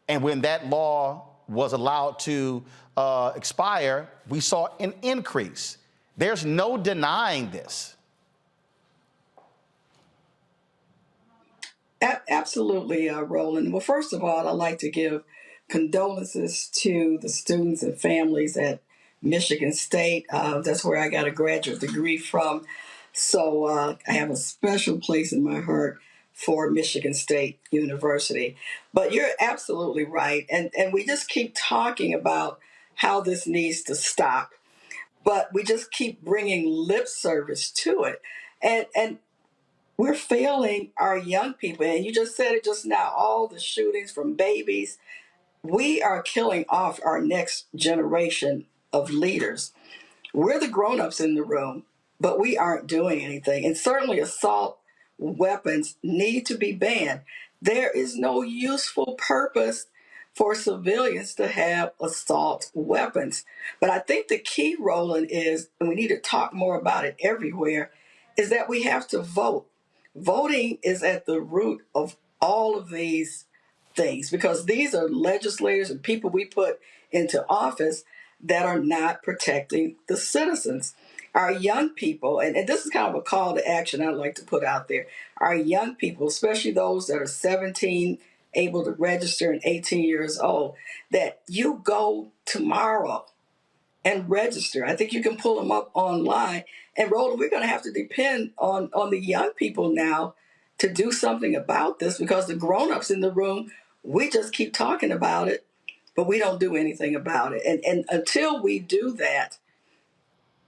And when that law was allowed to expire, we saw an increase. There's no denying this. Absolutely, Roland. Well, first of all, I'd like to give condolences to the students and families at Michigan State. That's where I got a graduate degree from. So I have a special place in my heart for Michigan State University. But you're absolutely right. And we just keep talking about how this needs to stop. But we just keep bringing lip service to it. And we're failing our young people. And you just said it just now, all the shootings from babies. We are killing off our next generation of leaders. We're the grown-ups in the room, but we aren't doing anything. And certainly assault weapons need to be banned. There is no useful purpose for civilians to have assault weapons. But I think the key, Roland, is, and we need to talk more about it everywhere, is that we have to vote. Voting is at the root of all of these things because these are legislators and people we put into office that are not protecting the citizens. Our young people, and this is kind of a call to action I'd like to put out there, our young people, especially those that are 17, able to register and 18 years old, that you go tomorrow and register. I think you can pull them up online. And Roland, we're going to have to depend on the young people now to do something about this because the grown-ups in the room, we just keep talking about it, but we don't do anything about it. And until we do that,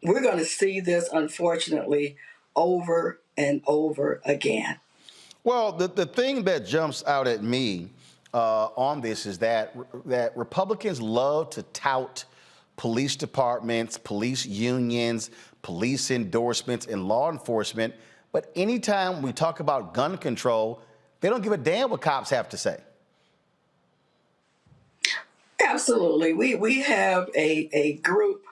we're going to see this, unfortunately, over and over again. Well, the thing that jumps out at me on this is that Republicans love to tout police departments, police unions, police endorsements, and law enforcement. But anytime we talk about gun control, they don't give a damn what cops have to say. Absolutely. We have a group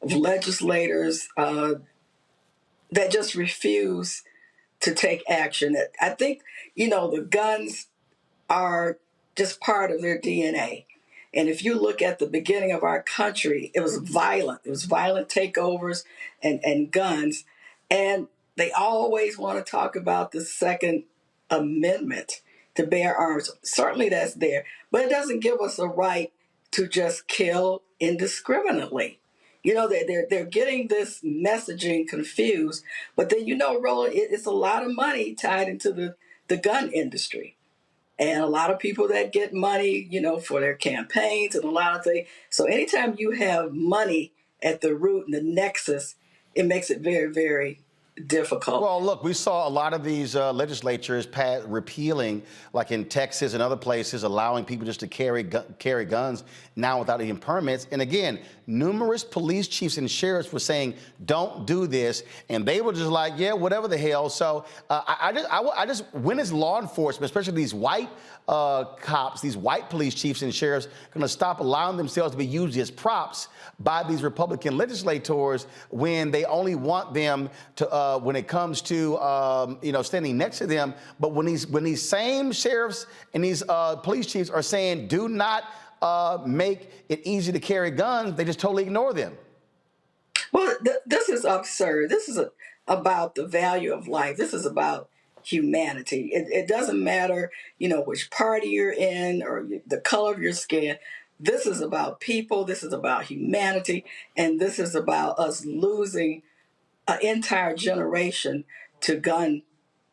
of legislators that just refuse to take action. I think, the guns are just part of their DNA. And if you look at the beginning of our country, it was violent. It was violent takeovers and guns. And they always want to talk about the Second Amendment to bear arms. Certainly that's there. But it doesn't give us a right to just kill indiscriminately. They're getting this messaging confused. But then, Roland, it's a lot of money tied into the gun industry. And a lot of people that get money, for their campaigns and a lot of things. So anytime you have money at the root and the nexus, it makes it very, very difficult. Well, look, we saw a lot of these legislatures repealing, like in Texas and other places, allowing people just to carry guns now without even permits. And again, numerous police chiefs and sheriffs were saying, don't do this. And they were just like, yeah, whatever the hell. So when is law enforcement, especially these white cops, these white police chiefs and sheriffs, going to stop allowing themselves to be used as props by these Republican legislators when they only want them to, when it comes to, standing next to them. But when these same sheriffs and these police chiefs are saying, do not make it easy to carry guns, they just totally ignore them. Well, this is absurd. This is about the value of life. This is about humanity. It doesn't matter, which party you're in or the color of your skin. This is about people. This is about humanity. And this is about us losing an entire generation to gun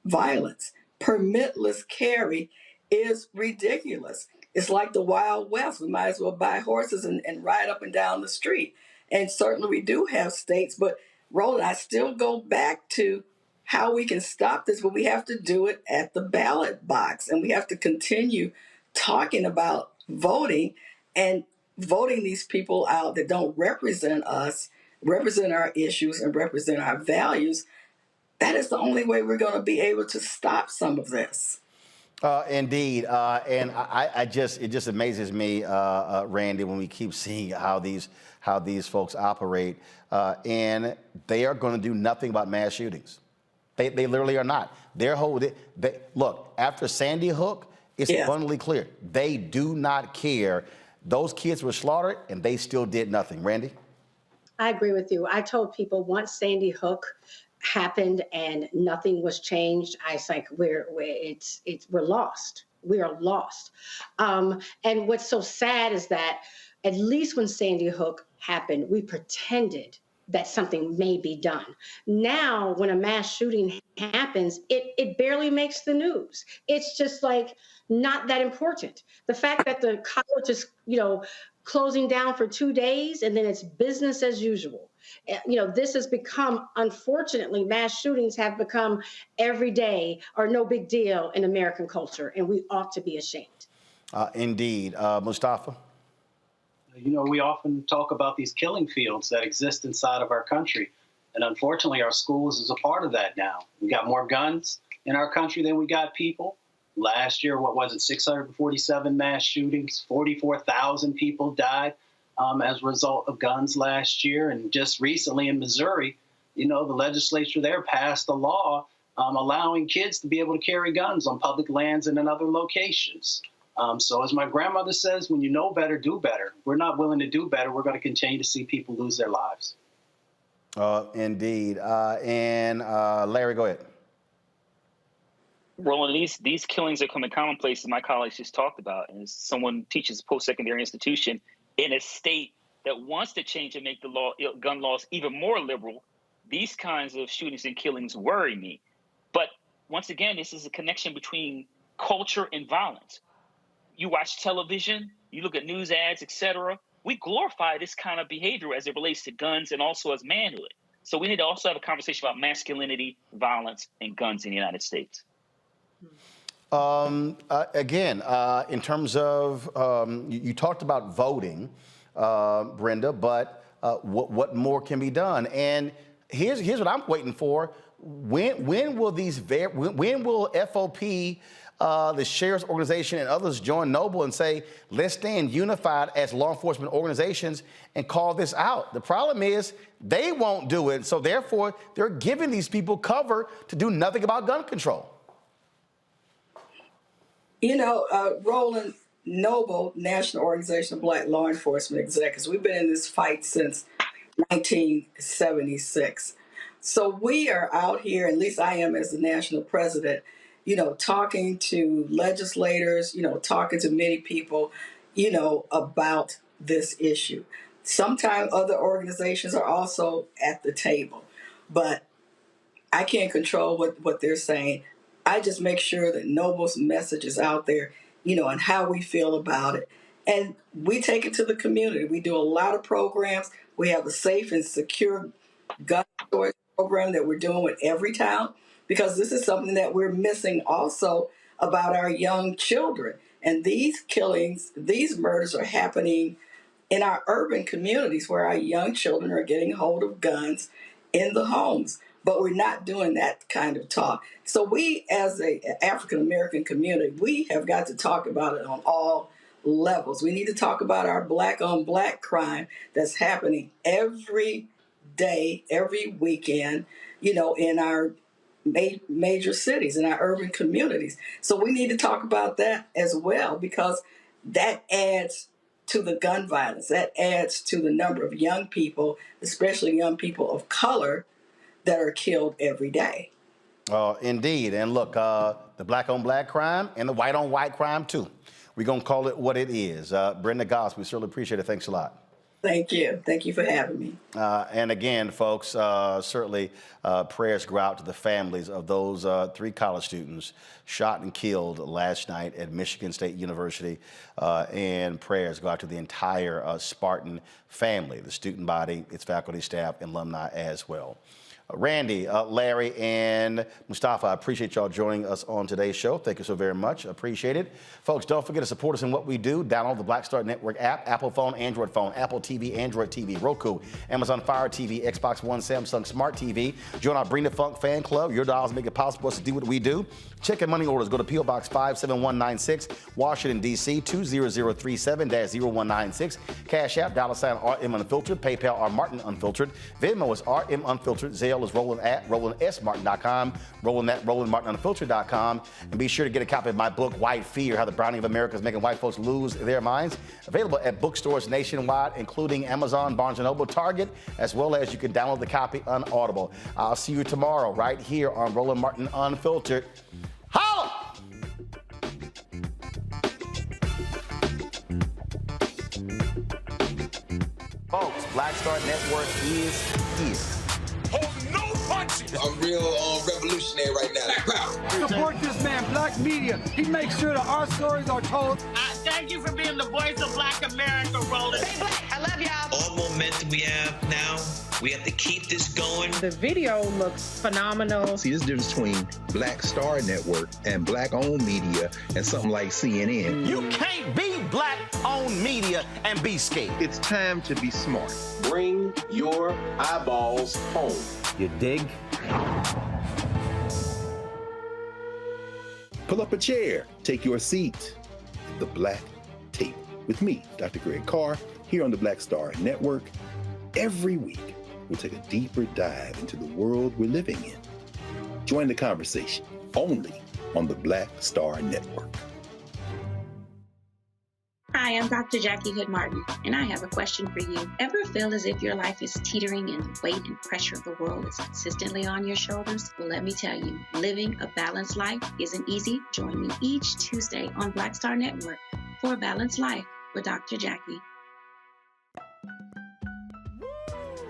violence. Permitless carry is ridiculous. It's like the Wild West. We might as well buy horses and ride up and down the street. And certainly we do have states, but Roland, I still go back to how we can stop this, but we have to do it at the ballot box. And we have to continue talking about voting and voting these people out that don't represent us, represent our issues, and represent our values. That is the only way we're going to be able to stop some of this. Indeed, and it just amazes me, Randy, when we keep seeing how these folks operate, and they are going to do nothing about mass shootings. They literally are not. Look, after Sandy Hook, it's abundantly clear they do not care Those kids were slaughtered, and they still did nothing. Randy? I agree with you. I told people once Sandy Hook happened and nothing was changed, I was like, we're lost. We are lost. And what's so sad is that at least when Sandy Hook happened, we pretended that something may be done. Now, when a mass shooting happens, it barely makes the news. It's just like not that important. The fact that the college is, closing down for 2 days and then it's business as usual. This has become, unfortunately, mass shootings have become every day or no big deal in American culture, and we ought to be ashamed. Indeed. Mustafa? We often talk about these killing fields that exist inside of our country. And unfortunately, our schools is a part of that now. We got more guns in our country than we got people. Last year, 647 mass shootings, 44,000 people died as a result of guns last year. And just recently in Missouri, the legislature there passed a law allowing kids to be able to carry guns on public lands and in other locations. So as my grandmother says, when you know better, do better. We're not willing to do better. We're going to continue to see people lose their lives. Indeed. And Larry, go ahead. Roland, these killings are becoming commonplace, as my colleagues just talked about. And as someone teaches a post-secondary institution in a state that wants to change and make the gun laws even more liberal, these kinds of shootings and killings worry me. But once again, this is a connection between culture and violence. You watch television, you look at news ads, etc. We glorify this kind of behavior as it relates to guns and also as manhood. So we need to also have a conversation about masculinity, violence, and guns in the United States. Again, in terms of, you talked about voting, Brenda, but what more can be done? And here's what I'm waiting for. When will when will FOP, the Sheriff's Organization, and others join Noble and say, let's stand unified as law enforcement organizations and call this out? The problem is they won't do it. So therefore, they're giving these people cover to do nothing about gun control. Roland, Noble, National Organization of Black Law Enforcement Executives, we've been in this fight since 1976. So we are out here, at least I am as the national president, talking to legislators, talking to many people, about this issue. Sometimes other organizations are also at the table, but I can't control what they're saying. I just make sure that Noble's message is out there, and how we feel about it. And we take it to the community. We do a lot of programs. We have a safe and secure gun storage program that we're doing with every town, because this is something that we're missing also about our young children. And these killings, these murders are happening in our urban communities where our young children are getting hold of guns in the homes. But we're not doing that kind of talk. So we, as an African-American community, we have got to talk about it on all levels. We need to talk about our black-on-black crime that's happening every day, every weekend, in our major cities, in our urban communities. So we need to talk about that as well, because that adds to the gun violence. That adds to the number of young people, especially young people of color, that are killed every day. Indeed. And look, the black-on-black crime and the white-on-white crime, too. We're going to call it what it is. Brenda Goss, we certainly appreciate it. Thanks a lot. Thank you. Thank you for having me. And again, folks, certainly prayers go out to the families of those 3 college students shot and killed last night at Michigan State University. And prayers go out to the entire Spartan family, the student body, its faculty, staff, and alumni as well. Randy, Larry, and Mustafa, I appreciate y'all joining us on today's show. Thank you so very much. Appreciate it. Folks, don't forget to support us in what we do. Download the Black Star Network app, Apple phone, Apple TV, Android TV, Roku, Amazon Fire TV, Xbox One, Samsung Smart TV. Join our Bring the Funk fan club. Your dollars make it possible for us to do what we do. Check and money orders. Go to P.O. Box 57196, Washington, D.C., 20037-0196. Cash App, $ RM Unfiltered. PayPal, R Martin Unfiltered. Venmo is RM Unfiltered. Zelle, email is roland@rolandsmartin.com, roland@rolandmartinunfiltered.com. And be sure to get a copy of my book, White Fear, How the Browning of America is Making White Folks Lose Their Minds. Available at bookstores nationwide, including Amazon, Barnes & Noble, Target, as well as you can download the copy on Audible. I'll see you tomorrow right here on Roland Martin Unfiltered. Holla! Folks, Black Star Network is here. Hold no punches. I'm real revolutionary right now. Black power. Support this man, Black Media. He makes sure that our stories are told. Thank you for being the voice of Black America, Roland. Stay black. I love y'all. All momentum we have now, we have to keep this going. The video looks phenomenal. See, this difference between Black Star Network and Black-owned media and something like CNN. You can't be Black-owned media and be scared. It's time to be smart. Bring your eyeballs home. You dig? Pull up a chair, take your seat at the Black Table with me, Dr. Greg Carr, here on the Black Star Network. Every week, we'll take a deeper dive into the world we're living in. Join the conversation only on the Black Star Network. Hi, I'm Dr. Jackie Hood Martin, and I have a question for you. Ever feel as if your life is teetering and the weight and pressure of the world is consistently on your shoulders? Well, let me tell you, living a balanced life isn't easy. Join me each Tuesday on Black Star Network for A Balanced Life with Dr. Jackie.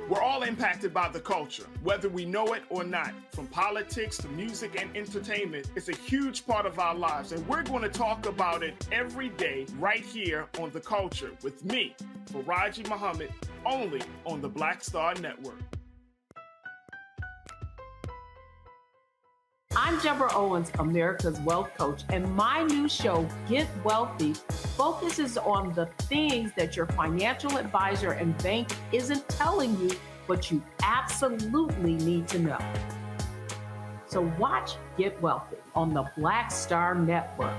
We're all impacted by the culture, whether we know it or not. From politics to music and entertainment, it's a huge part of our lives, and we're going to talk about it every day right here on The Culture with me, Faraji Muhammad, only on the Black Star Network. I'm Deborah Owens, America's Wealth Coach, and my new show, Get Wealthy, focuses on the things that your financial advisor and bank isn't telling you, but you absolutely need to know. So watch Get Wealthy on the Black Star Network.